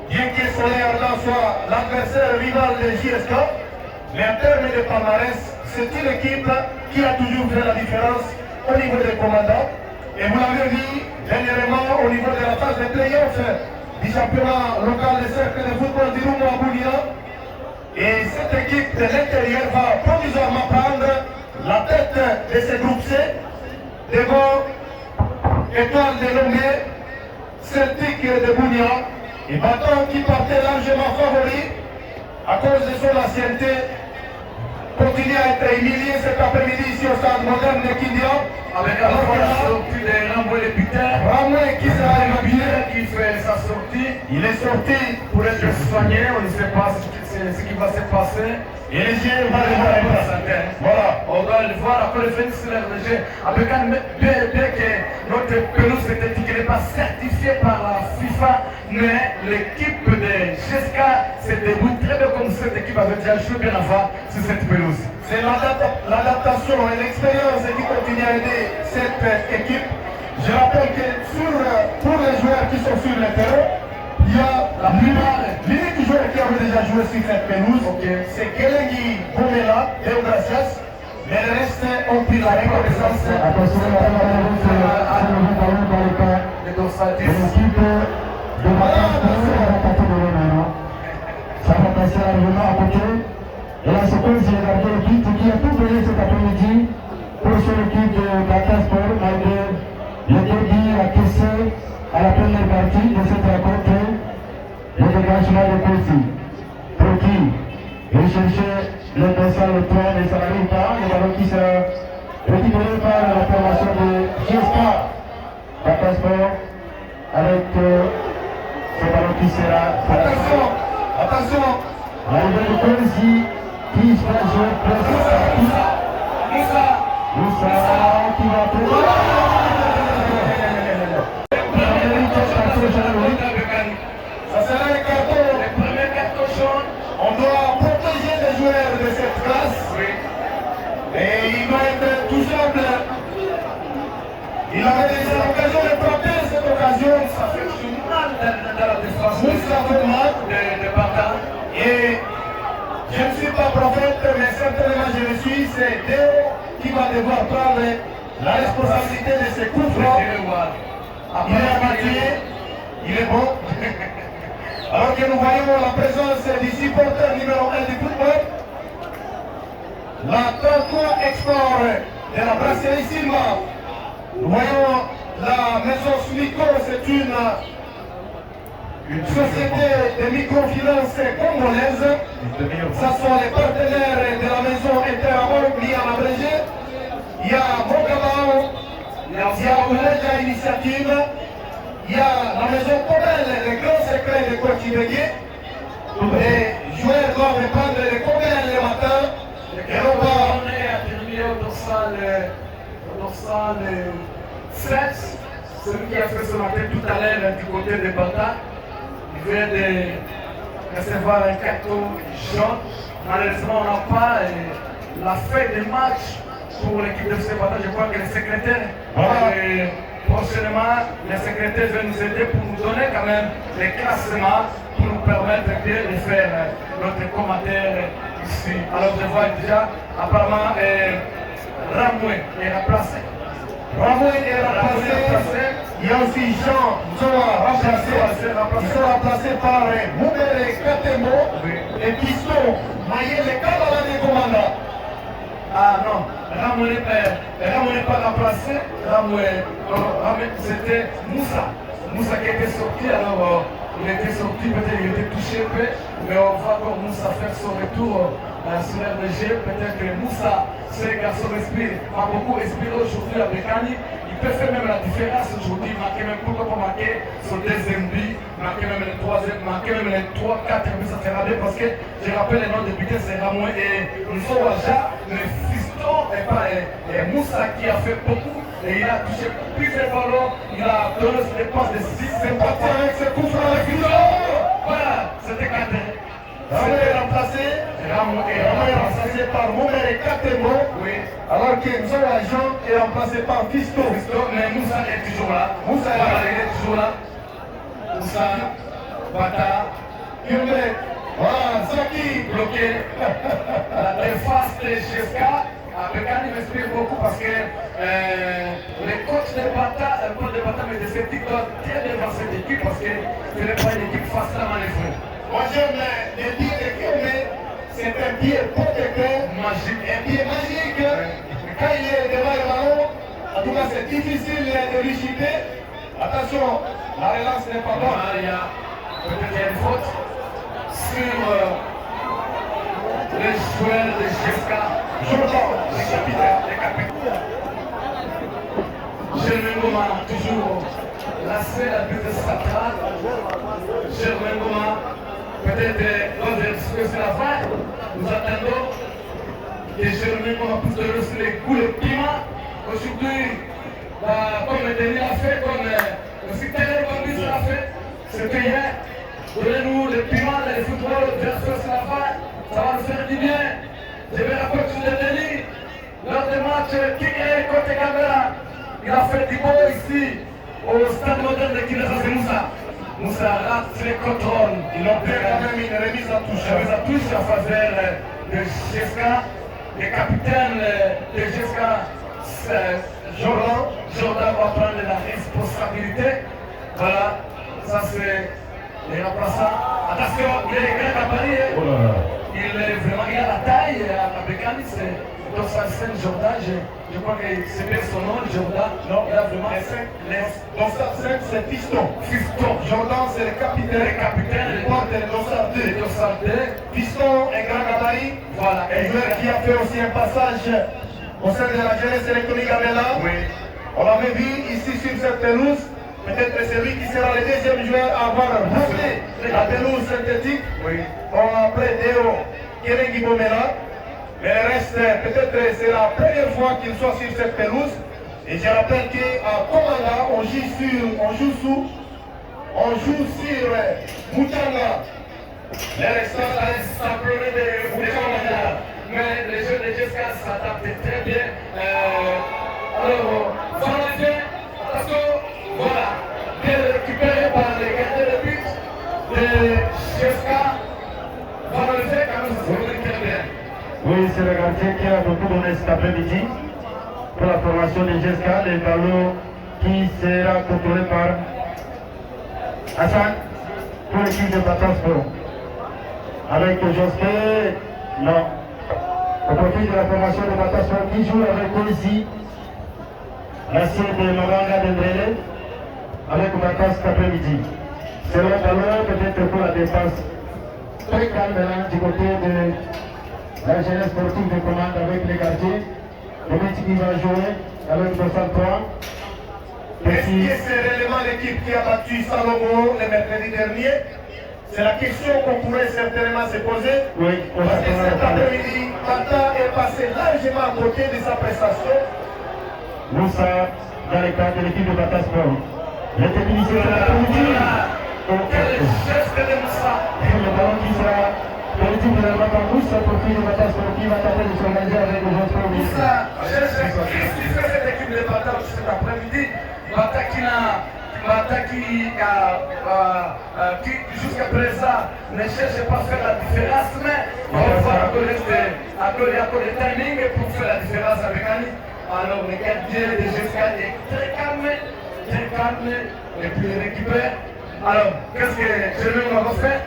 bien que Solaire soit l'adversaire rival de JSK, mais en termes de palmarès, c'est une équipe qui a toujours fait la différence au niveau des commandants. Et vous l'avez vu dernièrement au niveau de la phase de play-off du championnat local de cercle de football du Roumo à Boulia. Et cette équipe de l'intérieur va provisoirement prendre la tête de ce groupe C devant Étoile de Lomé, Celtic de Boulia. Et Bâton qui partait largement favori à cause de son ancienneté continue à être humilié cet après-midi ici au stade moderne de Kindia. Avec la sortie de Ramoué le buteur. Ramoué qui sera évacué, qui fait sa sortie. il est sorti Pour être soigné, on ne sait pas ce qui va se passer. et les yeux vont le voir. Voilà, on doit le voir après le fin sur le jeu. Avec un bien que notre pelouse n'est pas certifiée par la FIFA, mais l'équipe de GSK se débrouille très bien comme cette équipe avait déjà joué bien avant sur cette pelouse. C'est l'adaptation et l'expérience qui continue à aider cette équipe. Je rappelle que pour les joueurs qui sont sur le terrain, il y a l'unique joueur qui avait déjà joué sur cette pelouse, c'est Kelengi Bomela, Léo Gracias, mais le reste ont pris la reconnaissance. Attention, Les dorsales l'équipe de Batasport va attaquer de l'honneur. Ça va passer largement à côté. Et la seconde, j'ai regardé l'équipe qui a tout donné cet après-midi pour son équipe de Batasport, malgré le débit encaissé à la première partie de cette rencontre. Le dégagement de Kosi. Pour qui il cherchait le dorsal le point, mais ça n'arrive pas. Le ballon qui sera récupéré par la formation de GSK Batasport avec ce ballon qui sera. Attention, attention. L'arrivée de Kosi qui sera joué plus. Moussa qui va prendre. Ça sera un carton. Le premier carton jaune. On doit protéger les joueurs de cette classe. Et il doit être touchable. Il avait déjà l'occasion de frapper cette occasion. Ça fait du mal dans la défense Moussa fait mal. de Bata. Et je ne suis pas prophète, mais certainement je le suis. C'est Déo qui va devoir prendre la responsabilité de ces coups francs. Il est abattu, il est bon. Alors que nous voyons la présence du supporter numéro 1 du football, la 33 Export de la brasserie Silva. Nous voyons la maison Smico, c'est une société de microfinance congolaise. Ce sont les partenaires de la maison Interamon liée à l'abrégé. Il y a Mokabao, il y a Ouleja Initiative, il y a la maison Kobel, les grands secrets de Kouakibégué. Les joueurs doivent prendre les Kobel le matin. Et on va. On est atterri au dorsal 7, celui qui a fait ce matin tout à l'heure du côté de Bata. Il vient de recevoir un carton jaune. Malheureusement, on n'a pas la feuille de match pour l'équipe de FC Bata. Je crois que les secrétaires, prochainement, les secrétaires vont nous aider pour nous donner quand même les classements pour nous permettre de faire notre commentaire ici. Alors je vois déjà, apparemment, Ramoué est remplacé. Ramoué est remplacé. Il y a aussi Jean Zoa remplacé. Ils sont remplacés par Moubere Katemo et Piston Mayele Kabalane Komanda. Ah non, Ramoué n'est pas remplacé. Ramoué, c'était Moussa. Moussa qui était sorti, alors il était sorti, peut-être il était touché un peu, mais on va voir Moussa faire son retour sur l'RDG. Peut-être que Moussa, ce garçon respire, a beaucoup inspiré aujourd'hui à Bekani. Il peut faire même la différence aujourd'hui, marquer même pourquoi pas marquer son deuxième but, marquer même le troisième, marquer même les 3-4 buts, ça sera bien parce que je rappelle le nom de buteur, c'est Ramoué et Nsowaja, le fiston et Moussa qui a fait beaucoup. Et il a touché plusieurs ballons, il a donné ses dépenses de 6, c'est parti avec ses coups sur la voilà, c'était cadré. Ramoué est remplacé. Ramoué est remplacé par Moubere Katemo. Oui. Alors que Nzoa Jean est remplacé par Fisto. Mais Moussa est toujours là. Moussa est toujours là. Moussa, Bata, Yumbe. Voilà, Zaki. Bloqué. La défense de GSK. Bekani m'explique beaucoup parce que les coachs de Bata, le coach de Bata me déceptif doit bien devant cette équipe parce que ce n'est pas une équipe facile à manœuvrer. Moi j'aime le dire équipe, mais c'est un pied protecteur, Magique. un pied magique. Quand il est devant le ballon, en tout cas c'est difficile de l'échapper. Attention, la relance n'est pas bonne. Il y a peut-être une faute sur les joueurs de GSK. Les capitaines. Germain Goma, toujours la seule arbitre sacrale. Germain Goma, peut-être lorsque c'est la fin, nous attendons que Germain Goma puisse donner aussi les coups de piment. Aujourd'hui, comme le dernier a fait, comme aussi Taylor Bambis l'a fait, c'était hier. Donnez-nous le piment, le football, c'est la fin, ça va nous faire du bien. Je vais rappeler sur le délit. Lors du match Tigre côté Caméra, il a fait du beau ici au stade moderne de Kinshasa, c'est Moussa. Moussa rate les contrôles. Ils ont fait quand même une remise à touche. Remise à touche en faveur de GSK. Le capitaine de GSK, Jordan va prendre la responsabilité. Voilà, ça c'est les remplaçants. Attention, il est grand gabarit. Il est vraiment, il a la taille à Bekani, c'est Dossarsen Jordan, je crois que c'est bien son nom, Jordan. Non, il a vraiment Dossarsen c'est Fiston. Fiston. Jordan c'est le capitaine. Le capitaine, le porte de Dossard 2. Fiston est grand gabarit. Voilà. Un joueur qui a fait aussi un passage au sein de la jeunesse électronique à Bella. Oui. On l'avait vu ici sur cette pelouse. Peut-être que c'est lui qui sera le deuxième joueur à avoir monté la pelouse synthétique. Oui. Après Deo Kerengi Bomela. Mais le reste, peut-être c'est la première fois qu'il soit sur cette pelouse. Et je rappelle qu'à Komanda, on joue sur Moutanga. Les restants s'appelaient de Komanda. Mais les jeux de GSK s'adaptent très bien. Alors, attention, voilà, bien récupéré par les gardiens de but de GSK. Voilà le fait quand même, ça se fait très bien. Oui, c'est le gardien qui a beaucoup donné cet après-midi pour la formation de GSK, le ballon qui sera contrôlé par Hassan pour l'équipe de Batasport. Avec Jospé, non. Au profit de la formation de Batasport qui joue avec Polisi, l'acier de Mabanga de Brele, avec Batas cet après-midi. C'est le ballon peut-être pour la défense très calme là, du côté de la jeunesse sportive de commande avec les gardiens. Le mec qui va jouer avec 203. Est-ce que c'est réellement l'équipe qui a battu Salomo le mercredi dernier? C'est la question qu'on pourrait certainement se poser. Oui, parce que cet après-midi, Bata est passé largement à côté de sa prestation. Moussa, dans le cadre de l'équipe de Batasport. Le technicien de l'après-midi. Quel geste de Moussa! Le ballon qui sera l'objectif de la Matambouche, c'est pour que le bataille sportive va tenter de s'organiser avec les autres Pour ça, qu'est-ce qui fait cette équipe de bataille cet après-midi? Bata qui jusqu'à présent ne cherche pas à faire la différence, mais on va voir encore le timing pour faire la différence avec Ali. Alors le gardien de GSK est très calme, et puis il récupère. Alors, qu'est-ce que Jérémy va faire?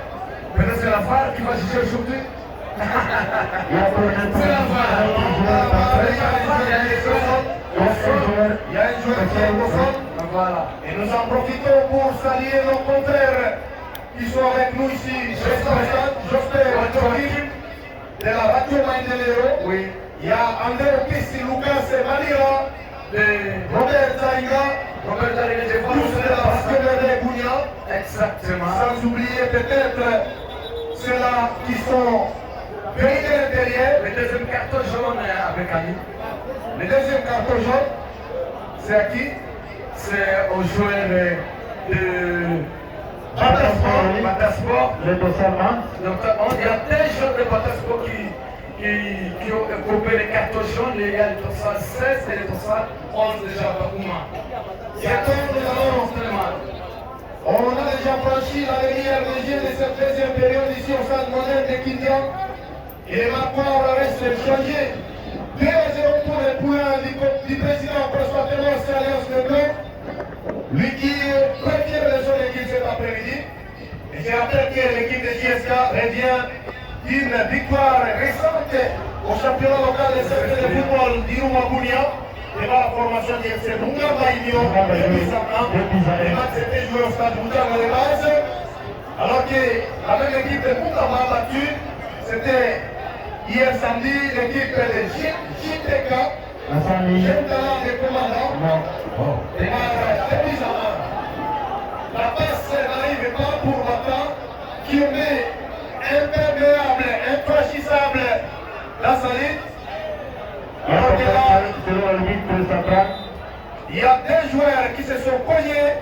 Peut-être c'est la VAR qui va juger aujourd'hui. C'est la VAR. Il y a un joueur qui est au sol. Voilà. Et nous en profitons pour saluer nos confrères qui sont avec nous ici. J'espère de la radio Maïndelero. Oui. Il y a André Pissi, Lucas et Malira, Robert Zariga, tous de la basket de Gounia. Exactement. Sans oublier peut-être ceux-là qui sont venus de l'intérieur. Le deuxième carton jaune avec Ali. Le deuxième carton jaune, c'est à qui? C'est aux joueurs de Batasport. Le Tossalman. Donc il y a des joueurs de Batasport qui ont coupé les cartons jaunes. Il y a les Tossal 16 et les Tossal 11 déjà à Bakouma. On a déjà franchi la dernière région de cette deuxième période ici au stade moderne de Kindian. Et maintenant on reste changé. 2-0 pour les poulains du président François Thénor, c'est Alliance de Blanc. Lui qui préfère de son équipe cet après-midi. Et je rappelle que l'équipe de JSK revient d'une victoire récente au championnat local de cercle de football d'Irumagunia devant la formation du FC Bunga Baïmio depuis 100 ans. Les matchs étaient joués au stade Boutanga de base. Alors que la même équipe de Bunga m'a battu, c'était hier samedi l'équipe de JTK. Jeune talent des commandants. La passe n'arrive pas pour Bata qui met imperméable, infranchissable la salite. Alors que là, il y a des joueurs qui se sont cognés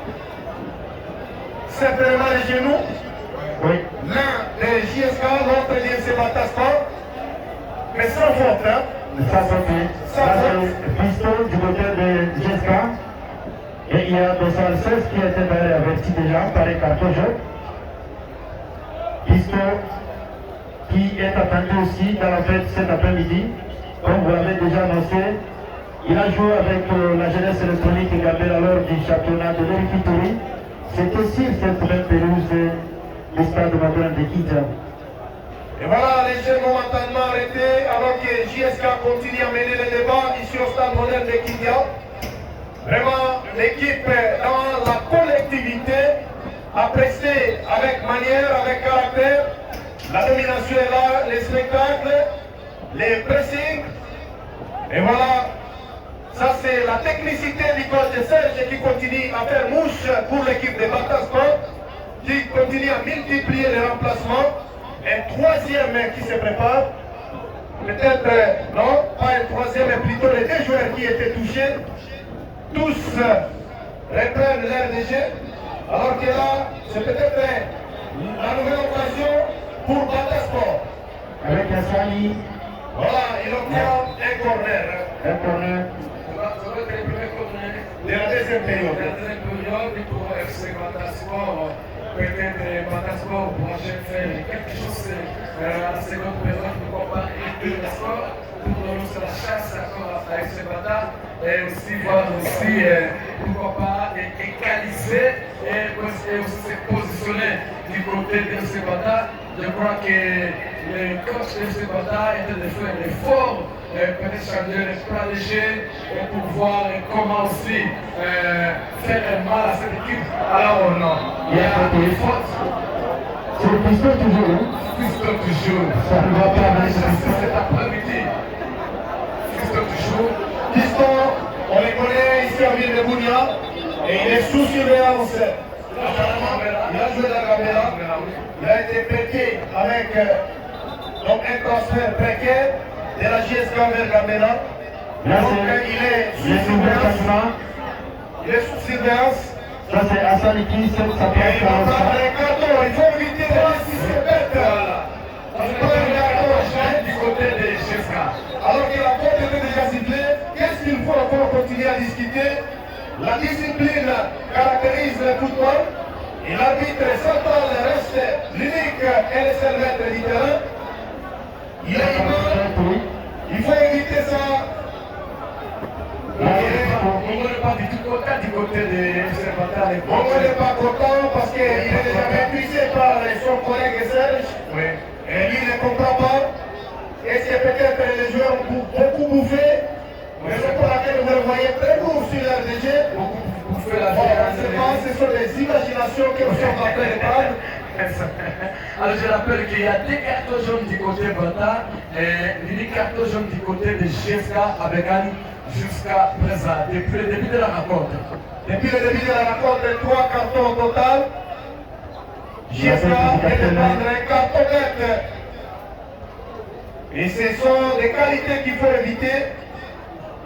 simplement les genoux. Oui. L'un des JSK, l'autre des FC Batasport. Mais sans faute, hein? Ça c'est Piston du côté de GSK. Et il y a Dossal 16 qui a été averti déjà par les cartons jaunes. Piston qui est attendu aussi dans la fête cet après-midi. Comme vous l'avez déjà annoncé, il a joué avec la jeunesse électronique et Gambela lors du championnat de l'Erifituri. C'était sur cette même pelouse du stade moderne de Kidja. Et voilà, les jeux momentanément arrêtés alors que JSK continue à mener le débat ici au stade moderne de Kindia. Vraiment, l'équipe dans la collectivité a pressé avec manière, avec caractère. La domination est là, les spectacles, les pressings. Et voilà, ça c'est la technicité du coach de Serge qui continue à faire mouche pour l'équipe de Batasport, qui continue à multiplier les remplacements. Un troisième qui se prépare, peut-être non, pas un troisième, mais plutôt les deux joueurs qui étaient touchés, tous reprennent l'air de jeu, alors que là, c'est peut-être la nouvelle occasion pour Batasport. Avec Hassani. Voilà, il obtient un corner. Un corner. Ça va être le premier corner de la deuxième période. La deuxième période pour FC Batasport. Peut-être Batasport pourra faire quelque chose à la seconde période, pourquoi pas aider le sport pour donner la chasse encore avec ce Bata et aussi voir aussi pourquoi pas égaliser et aussi se positionner du côté de ce Bata. Je crois que le coach de ce Bata était de faire l'effort, peut-être changer les plans de jeu et pour voir comment aussi faire mal à cette équipe. Alors non. Il y a des fautes. C'est le Piston toujours, hein? Piston toujours. Ça ne va pas avec le Piston. Cet après-midi. Piston toujours. Piston, on les connaît ici en ville de Bounia. Et il est sous surveillance. Il a joué dans la Gambela. Il a été prêté avec donc un transfert précaire de la JSK vers Gambela. Donc il est sous surveillance. Il est sous surveillance. Ça c'est Hassan qui sait sa place. Il faut éviter les 6 bêtes. déjà sifflé. Qu'est-ce qu'il faut encore continuer à discuter? La discipline caractérise le football et l'arbitre central reste l'unique et le seul maître du terrain. Il faut éviter ça. On n'est pas du tout content du côté des observateurs. On n'est pas content parce qu'il est déjà maîtrisé par son collègue Serge. Oui. Et lui ne comprend pas. Est-ce que peut-être les joueurs ont beaucoup bouffé? Raison pour laquelle vous le voyez très lourd sur l'RDG. Beaucoup bouffé la Bon, ce sont des imaginations que nous sommes en train de prendre. Alors je rappelle qu'il y a des cartons jaunes du côté Bata et l'unique carton jaune du côté de GSK avec Anne jusqu'à présent, depuis le début de la rencontre. Depuis le début de la rencontre, 3 cartons au total. GSK vient de prendre un carton net. Et ce sont des qualités qu'il faut éviter.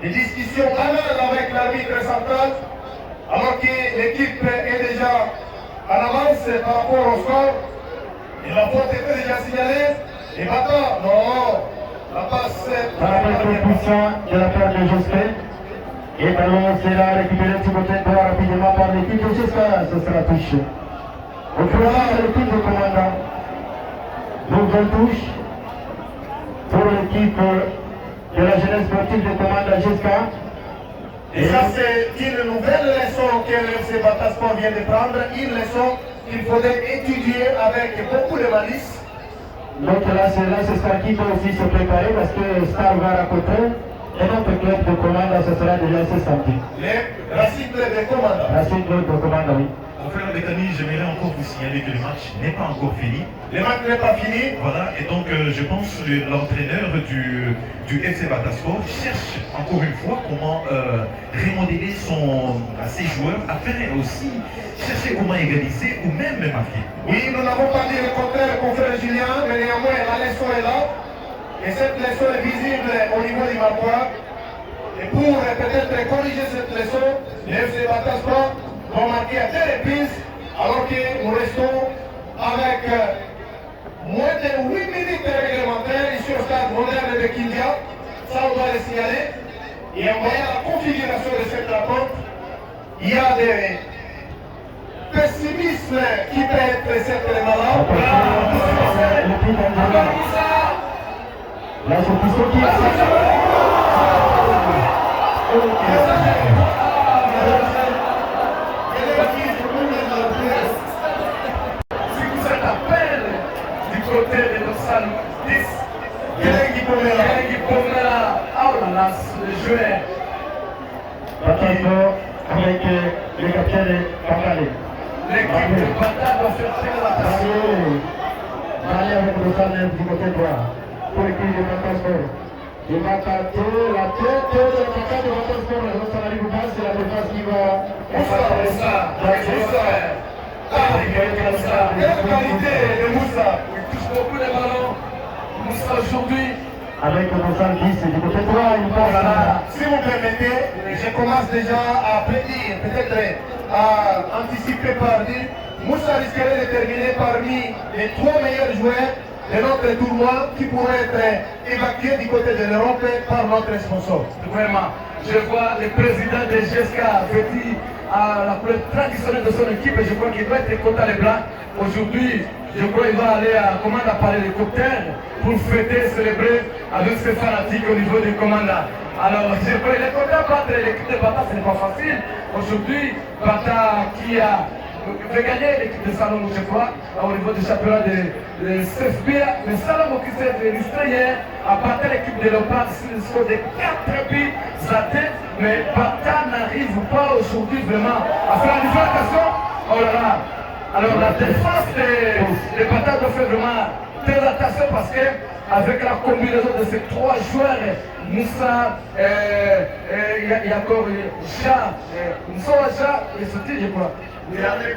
Des discussions banales avec l'arbitre central, alors que l'équipe est déjà en avance par rapport au score. Et la faute était déjà signalée. Et maintenant, non, la passe. Rappel puissant de la part de Jospin. Et ballon sera récupéré du côté droit rapidement par l'équipe de Jospin. Ce sera touché. Au courant de l'équipe de commandant. Nouvelle touche pour l'équipe de la jeunesse sportive de commandant Jospin. Et ça, c'est une nouvelle leçon que le FC Batasport vient de prendre. Une leçon qu'il faudrait étudier avec beaucoup de malice. Donc là, c'est Star qui peut aussi se préparer parce que Star va raconter. Et notre club de commandant, ce sera déjà assez simple. La cible de commandant. La cible de commandant, oui. Mon frère Bécani, j'aimerais encore vous signaler que le match n'est pas encore fini. Le match n'est pas fini. Voilà, et donc je pense que l'entraîneur du FC Batasport cherche encore une fois comment remodeler ses joueurs afin aussi chercher comment égaliser ou même marquer. Oui, nous n'avons pas dit le contraire, confrère Julien, mais néanmoins la leçon est là. Et cette leçon est visible au niveau du Marois. Et pour peut-être corriger cette leçon, le FC Batasport vont marquer à 2 reprises, alors que nous restons avec moins de 8 minutes réglementaires ici au stade moderne de Kindia. Ça, on doit le signaler. Et en voyant la configuration de cette rencontre, il y a des pessimismes qui peut être certainement là. La surprise qui Si vous êtes appel du côté de Lausanne 10, Guélengui Pomela, oh là là, le joueur. Batasport avec le capitaine Bakale. L'équipe de Bata doit faire très attention. Allez avec Lausanne du côté droit. Pour l'équipe de Batasport. Il va tenter la tête de l'attaquant de Batasport. Lorsqu'on arrive au bas, c'est la défense qui va. Quelle qualité de Moussa! Il touche beaucoup de ballons. Moussa aujourd'hui. Avec Lausanne 10 du côté droit, il passe là. Si vous permettez, je commence déjà à prédire, peut-être à anticiper par dire, Moussa risquerait de terminer parmi les 3 meilleurs joueurs de notre tournoi qui pourraient être évacués du côté de l'Europe par notre sponsor. Vraiment, je vois le président de GSK vêtu à la couleur traditionnelle de son équipe et je crois qu'il doit être content les blancs. Aujourd'hui, je crois qu'il va aller à commande à parler des cocktails pour fêter, célébrer avec ses fanatiques au niveau des commandants. Alors, je crois qu'il est content de battre l'équipe de Bata, ce n'est pas facile. Aujourd'hui, Bata qui a fait gagner l'équipe de Salomon, je crois, au niveau du championnat de CFB. Mais Salomon qui s'est illustré hier a battu l'équipe de Leopard sur le score de 4 buts à tête. Mais Bata n'arrive pas aujourd'hui vraiment à faire la différenciation. Oh là là! Alors la défense de Bata doit faire vraiment très attention parce que avec la combinaison de ces 3 joueurs, Moussa, il y a encore Moussa et Soti, je crois. Il y a les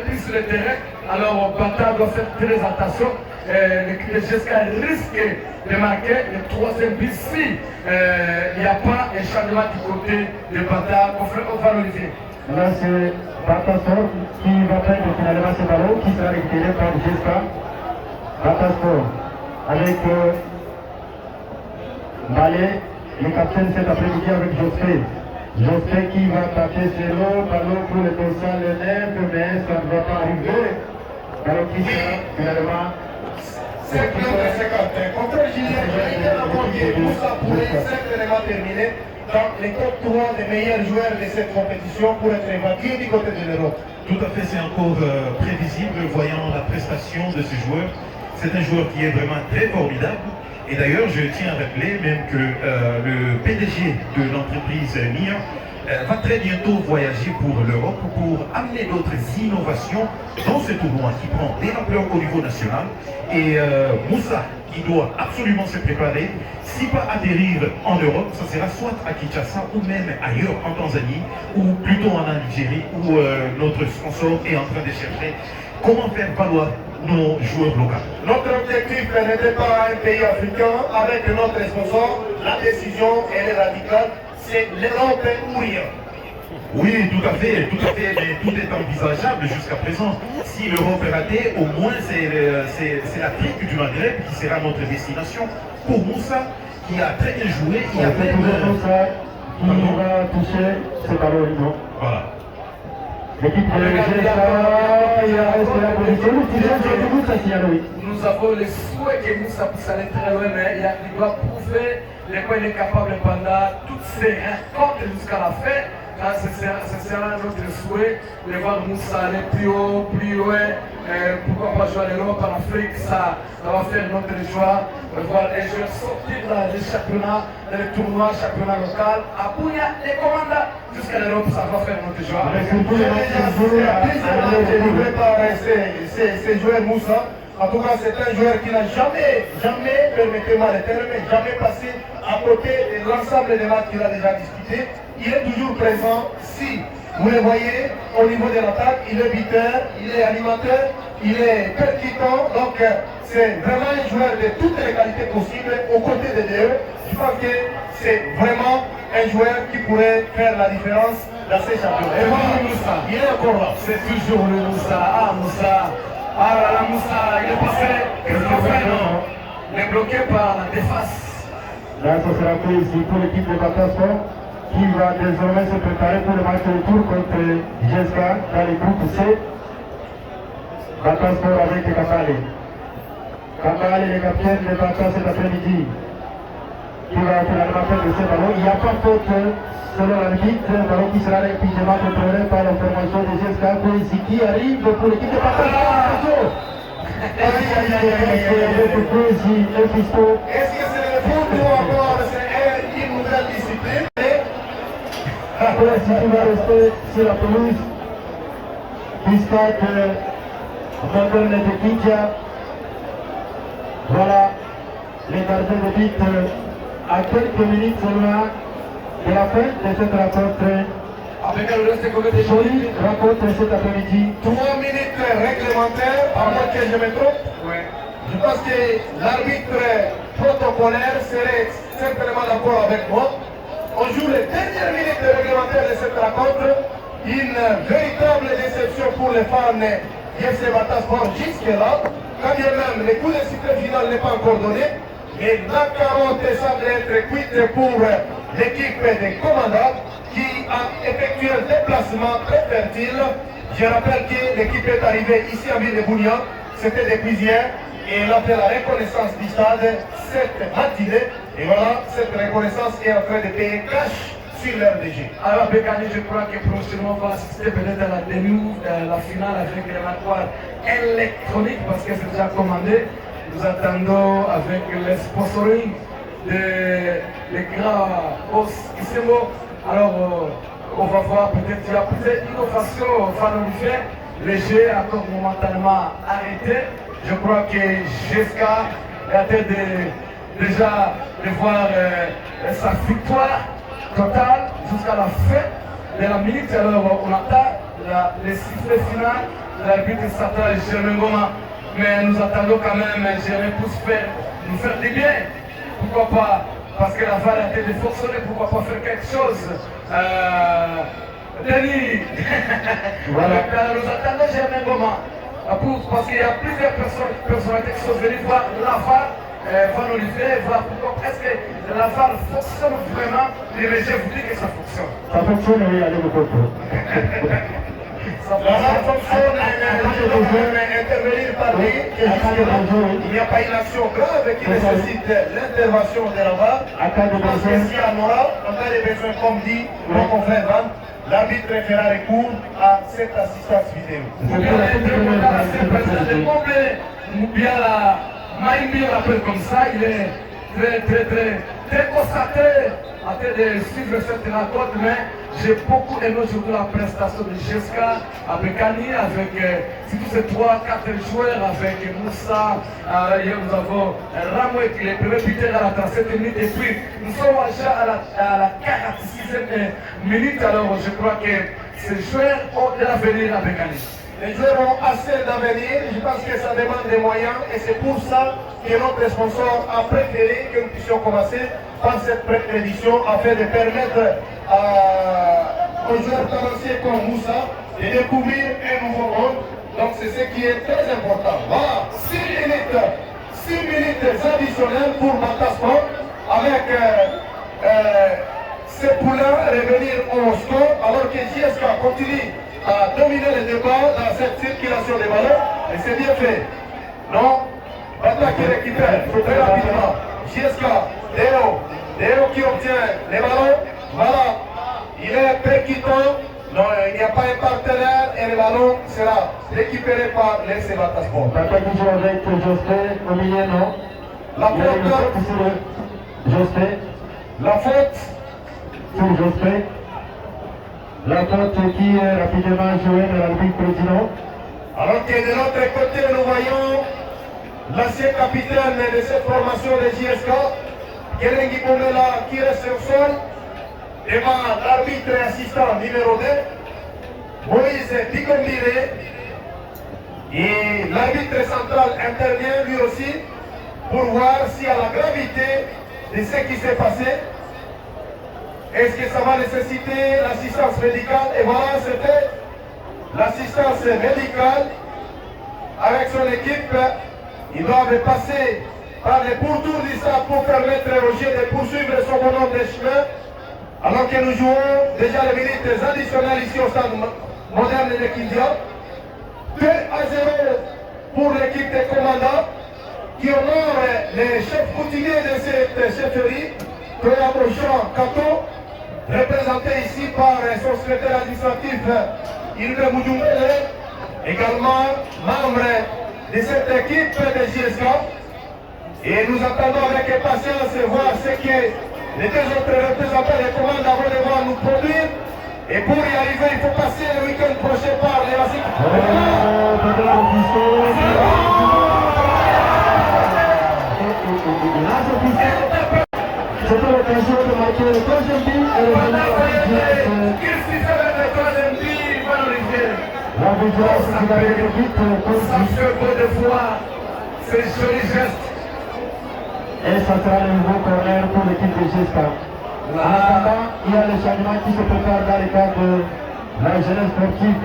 plus sur le terrain. Alors Bata doit faire très attention. L'équipe de GSK risque de marquer le 3e but si il n'y a pas un changement du côté de Bata. On va l'Olivier. Là, c'est Batasport qui va prendre finalement ce ballon qui sera récupéré par GSK. Batasport avec Ballet, le capitaine cet après-midi avec Jospé. Jospé qui va taper sur l'eau, ballon pour le dorsal le nef, mais ça ne va pas arriver. Ballon qui sera finalement. C'est clair de 51. Contre le Julien, Moussa pourrait certainement terminer dans les top 3 des meilleurs joueurs de cette compétition pour être évacué du côté de l'Europe. Tout à fait, c'est encore prévisible, voyant la prestation de ce joueur. C'est un joueur qui est vraiment très formidable. Et d'ailleurs, je tiens à rappeler même que le PDG de l'entreprise NIA va très bientôt voyager pour l'Europe pour amener d'autres innovations dans ce tournoi qui prend des ampleurs au niveau national. Et Moussa, qui doit absolument se préparer, si pas atterrir en Europe, ça sera soit à Kinshasa ou même ailleurs en Tanzanie ou plutôt en Algérie où notre sponsor est en train de chercher comment faire valoir nos joueurs locaux. Notre objectif n'était pas un pays africain avec notre sponsor. La décision, elle est radicale. C'est l'Europe ou rien. Oui, tout à fait, mais tout est envisageable jusqu'à présent. Si l'Europe est ratée, au moins c'est l'Afrique du Maghreb qui sera notre destination. Pour Moussa, qui a très bien joué, il y a même... Moussa qui va toucher ce ballon, non? Voilà. L'équipe de GSA, il a resté la position. Nous avons le souhait que Moussa puisse aller très loin, mais il doit prouver de quoi il est capable pendant toutes ces rencontres jusqu'à la fin. Ce sera notre souhait de voir Moussa aller plus haut, plus loin. Pourquoi pas jouer à l'Europe, en Afrique, ça va faire notre joie. De voir les joueurs sortir des championnats, des tournois, championnats local, à Bounia, les commandes, jusqu'à l'Europe, ça va faire notre joie. C'est la prise délivrée par ces joueurs Moussa. En tout cas, c'est un joueur qui n'a jamais, permettez-moi le terme, jamais passé à côté de l'ensemble des matchs qu'il a déjà disputés. Il est toujours présent. Si vous le voyez au niveau de l'attaque, il est buteur, il est animateur, il est percutant. Donc c'est vraiment un joueur de toutes les qualités possibles aux côtés des deux. Je pense que c'est vraiment un joueur qui pourrait faire la différence dans ces championnats. Et voilà Moussa, il est encore là. C'est toujours le Moussa. Ah Moussa. Ah là là Moussa, il est passé. Qu'est-ce qu'il fait non? Il est bloqué par la défense. Là, ce sera fait ici pour l'équipe de Batasport qui va désormais se préparer pour le match retour contre GSK dans le groupe C. Batasport avec Kambale. Kambale, le capitaine de Bata cet après-midi, qui va finalement faire de ce ballon. Il n'y a pas faute selon l'arbitre, un ballon qui sera rapidement contrôlé par la formation de GSK ici qui arrive pour l'équipe de Batasport. Est-ce que c'est le foot ou encore c'est une nouvelle discipline? Après, si tu vas rester sur la pelouse du stade Moderne de Kindia, voilà les gardiens de but à quelques minutes seulement de la fin de cette rencontre. Avec le reste de Jolie rencontre cet après-midi. 3 minutes réglementaires, à moins que je me trompe. Ouais. Je pense que l'arbitre protocolaire serait certainement d'accord avec moi. On joue les dernières minutes réglementaires de cette rencontre. Une véritable déception pour les fans d'FC Batasport jusque-là. Quand bien même le coup de sifflet final n'est pas encore donné. Mais la carotte semble être cuite pour l'équipe des commandants qui a effectué un déplacement très fertile. Je rappelle que l'équipe est arrivée ici en ville de Bounia. C'était depuis hier. Et elle a fait la reconnaissance du stade cette matinée. Et voilà, cette reconnaissance est en train de payer cash sur l'RDG. Alors Bécani, je crois que prochainement on va assister peut-être à la demi, la finale avec les matoires électroniques parce que c'est déjà commandé. Nous attendons avec le sponsoring des grands boss Isembo. Alors on va voir peut-être qu'il y a plusieurs innovations fanolifères. Le jeu a encore momentanément arrêté. Je crois que GSK est en train déjà de voir sa victoire totale jusqu'à la fin de la minute. Alors on attend le sifflet final de l'arbitre central Germain Goma. Mais nous attendons quand même Germain pour nous faire du bien. Pourquoi pas? Parce que la VAR a été déforcée, pourquoi pas faire quelque chose? Denis, voilà. Nous attendons Germain Goma. Parce qu'il y a plusieurs personnalités qui sont venues voir la VAR Van Olivier, voir est-ce que la VAR fonctionne vraiment, les régions vous disent que ça fonctionne. Ça fonctionne, oui, allez le coco. La VAR fonctionne, mais intervenir par lui, il n'y a pas une action grave qui nécessite l'intervention de la VAR. Parce que si on aura, en cas de besoin, comme dit mon confrère Van, l'arbitre fera recours à cette assistance vidéo. Ou bien la Maïmi rappelle comme ça, il est très concentré en train de suivre cette rencontre, mais j'ai beaucoup aimé surtout la prestation de Jeska avec Annie, avec surtout ces 3-4 joueurs, avec Moussa, hier nous avons Ramoué qui est le premier buteur à la 37 minutes, et puis nous sommes déjà à la 46e minute, alors je crois que ces joueurs ont de l'avenir avec Annie. Les joueurs ont assez d'avenir, je pense que ça demande des moyens et c'est pour ça que notre sponsor a préféré que nous puissions commencer par cette prédiction afin de permettre aux joueurs talentueux comme Moussa de découvrir un nouveau monde. Donc c'est ce qui est très important. Voilà, 6 minutes additionnelles pour Matasport avec ces poulains revenir au score alors que JSK continue à dominer le débat dans cette circulation des ballons et c'est bien fait. Non, Bata qui récupère très rapidement. JSK, Déo qui obtient les ballons. Voilà, il est percutant. Non, il n'y a pas un partenaire et le ballon sera récupéré par les Sebatasport. Bata qui joue avec José au milieu, non? La faute José. La faute Sur José. La faute qui est rapidement jouée de l'arbitre président. Alors que de l'autre côté, nous voyons l'ancien capitaine de cette formation de JSK, Kerengi Bomela, qui reste au sol, devant l'arbitre et assistant numéro 2, Moïse Digombire. Et l'arbitre central intervient lui aussi pour voir s'il y a la gravité de ce qui s'est passé. Est-ce que ça va nécessiter l'assistance médicale? Et voilà, c'était l'assistance médicale avec son équipe. Ils doivent passer par les pourtours du stade pour permettre à Roger de poursuivre son bonhomme de chemin. Alors que nous jouons déjà les minutes additionnelles ici au stade moderne de Kindia. 2-0 pour l'équipe des commandants qui honore les chefs coutumiers de cette chefferie, Toya Bochan Kato, représenté ici par son secrétaire administratif Ilbe Moudjoumbele, également membre de cette équipe de JSK. Et nous attendons avec impatience voir ce que les deux autres représentants des commandes vont devoir nous produire. Et pour y arriver, il faut passer le week-end prochain par les Racines. C'était l'occasion de marquer le troisième but et le la vigilance qui va être vite c'est joli geste. Et ça sera le nouveau corner pour l'équipe de GSK. En attendant, il y a le changement qui se prépare dans le cadre de la jeunesse sportive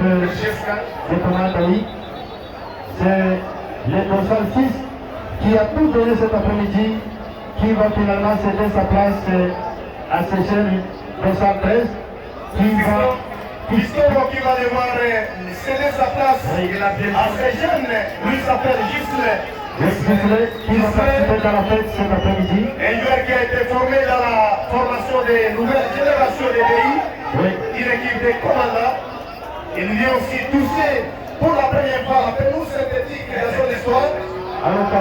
de Commandaï. C'est le dorsal 6 qui a tout donné cet après-midi, qui va finalement céder sa place à ce jeune dorsal 13 qui va... Christophe qui va devoir céder sa place à ces jeunes, lui s'appelle Gisle. Qui va participer dans la fête cet après-midi. Un joueur qui a été formé dans la formation des nouvelles générations des pays, une équipe de commandants. Il vient aussi toucher pour la première fois la pelouse synthétique de son histoire. Alors,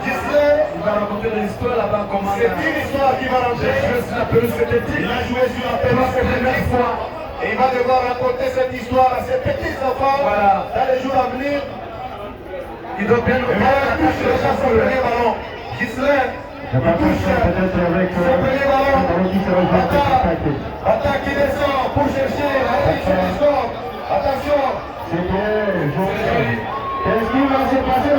Gisle, il va raconter l'histoire là-bas comment c'est une histoire qui va rentrer. La pelouse synthétique. Il a joué sur la pelouse synthétique et il va devoir raconter cette histoire à ses petits enfants dans les jours à venir. Il doit bien touche déjà son premier ballon. Gisle, il touche son premier ballon. Bata qui descend pour chercher la réussite du score. Attention. C'est bien, joli. Qu'est-ce qui va se passer?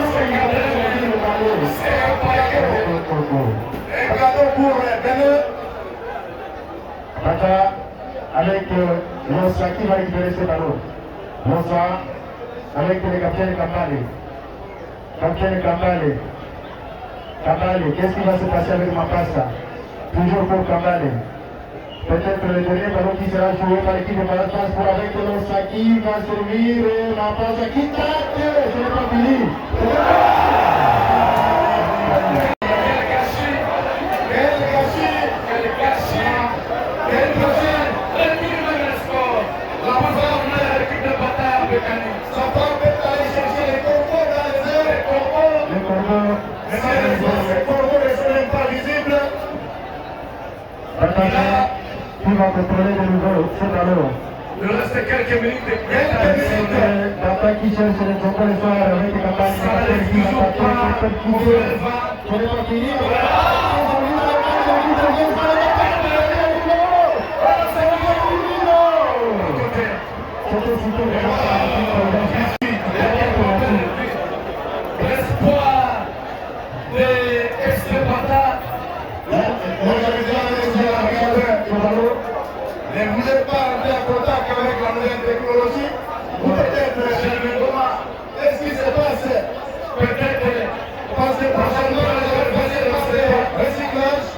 Un cadeau pour Benin. Bata avec Losa qui va récupérer ce ballon. Losa avec le capitaine Kambale. Capitaine Kambale. Kambale, qu'est-ce qui va se passer avec Mapassa? Toujours pour Kambale. Peut-être le dernier ballon qui sera joué par l'équipe de Palatas pour avec Losaki va servir Mapassa qui tape. Ce n'est pas fini. Qui va contrôler de nouveau ce ballon. Il reste quelques minutes de D'attaque qui cherche les jambes les soirs avec les campagnes. Ça n'arrive toujours pas. On veut le vent. Ce n'est pas fini. L'espoir des ex-Bata. Ne voulez pas entrer en contact avec la nouvelle technologie ou peut-être qu'est-ce qui se passe? Peut-être Parce que prochainement, les recyclage,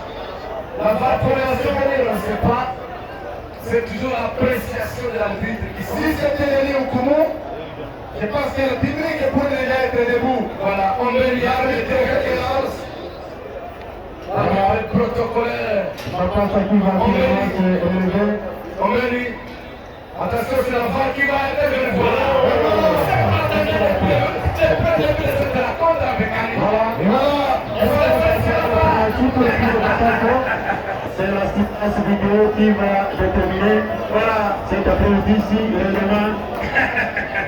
la vaporisation, on ne sait pas. C'est toujours l'appréciation de l'arbitre qui si s'en c'était les liens communs, je pense que le public peut déjà être debout. Voilà, on met l'arbitre le protocolaire. Mapassa qui va finalement se élever. On met lui. Attention, c'est la VAR qui va être élevée. Voilà. C'est pas le but, c'est la compte avec Annie. C'est la séquence vidéo qui va déterminer cet après-midi si l'élément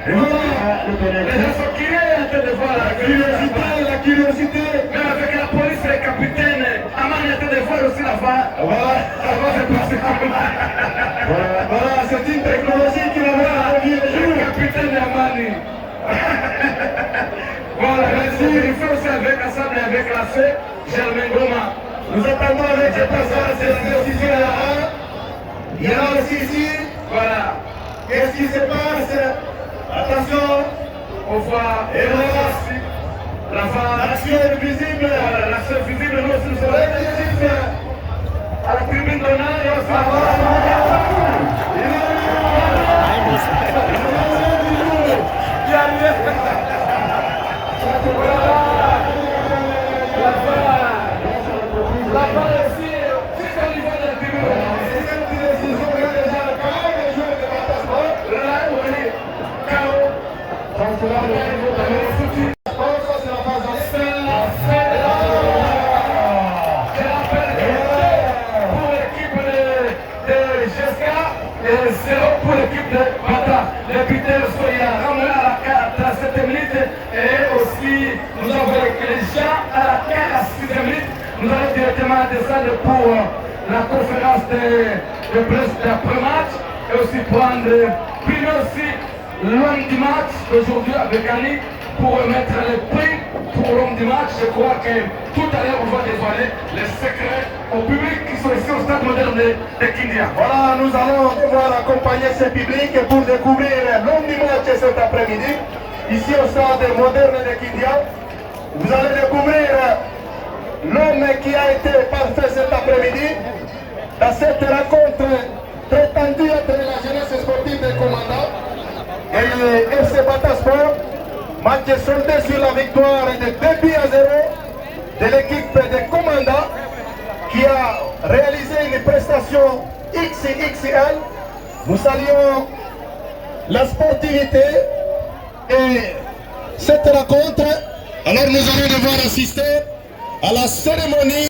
Les gens sont curieux en train de voir la curiosité. Même avec la police et le capitaine, Aman est en train de voir aussi la VAR. Voilà, c'est passé comme ça. Voilà, c'est une technologie qui va voir la vie des Le jours. capitaine Amani. Voilà, merci. Il fait aussi avec Assad et avec la C, Germain Goma. Nous attendons avec cette personne, c'est la décision à la fin. Il y en a aussi ici. Voilà. Qu'est-ce qui se passe? Attention. On voit Et voilà. la VAR. L'action est visible. Voilà, l'action visible, nous aussi, nous sommes Elle est visible. à la tribune d'honneur et on s'en va. Pour l'équipe de Bata, le buteur Soya ramené à la 47 minutes et aussi nous avons les gens à la 46 minutes. Nous allons directement descendre pour la conférence de presse d'après-match et aussi prendre puis aussi l'homme du match aujourd'hui avec Annie pour remettre les prix pour l'homme du match. Je crois que tout à l'heure on va dévoiler les secrets au public qui sont ici au stade moderne de Kindia. Voilà, nous allons devoir accompagner ce public pour découvrir l'homme du match cet après-midi. Ici au stade moderne de Kindia, vous allez découvrir l'homme qui a été parfait cet après-midi dans cette rencontre très tendue entre la jeunesse sportive des commandants et le FC Bata Sport. Match soldé sur la victoire de 2-0 de l'équipe des commandants qui a réalisé une prestation XXL. Nous saluons la sportivité et cette rencontre. Alors nous allons devoir assister à la cérémonie.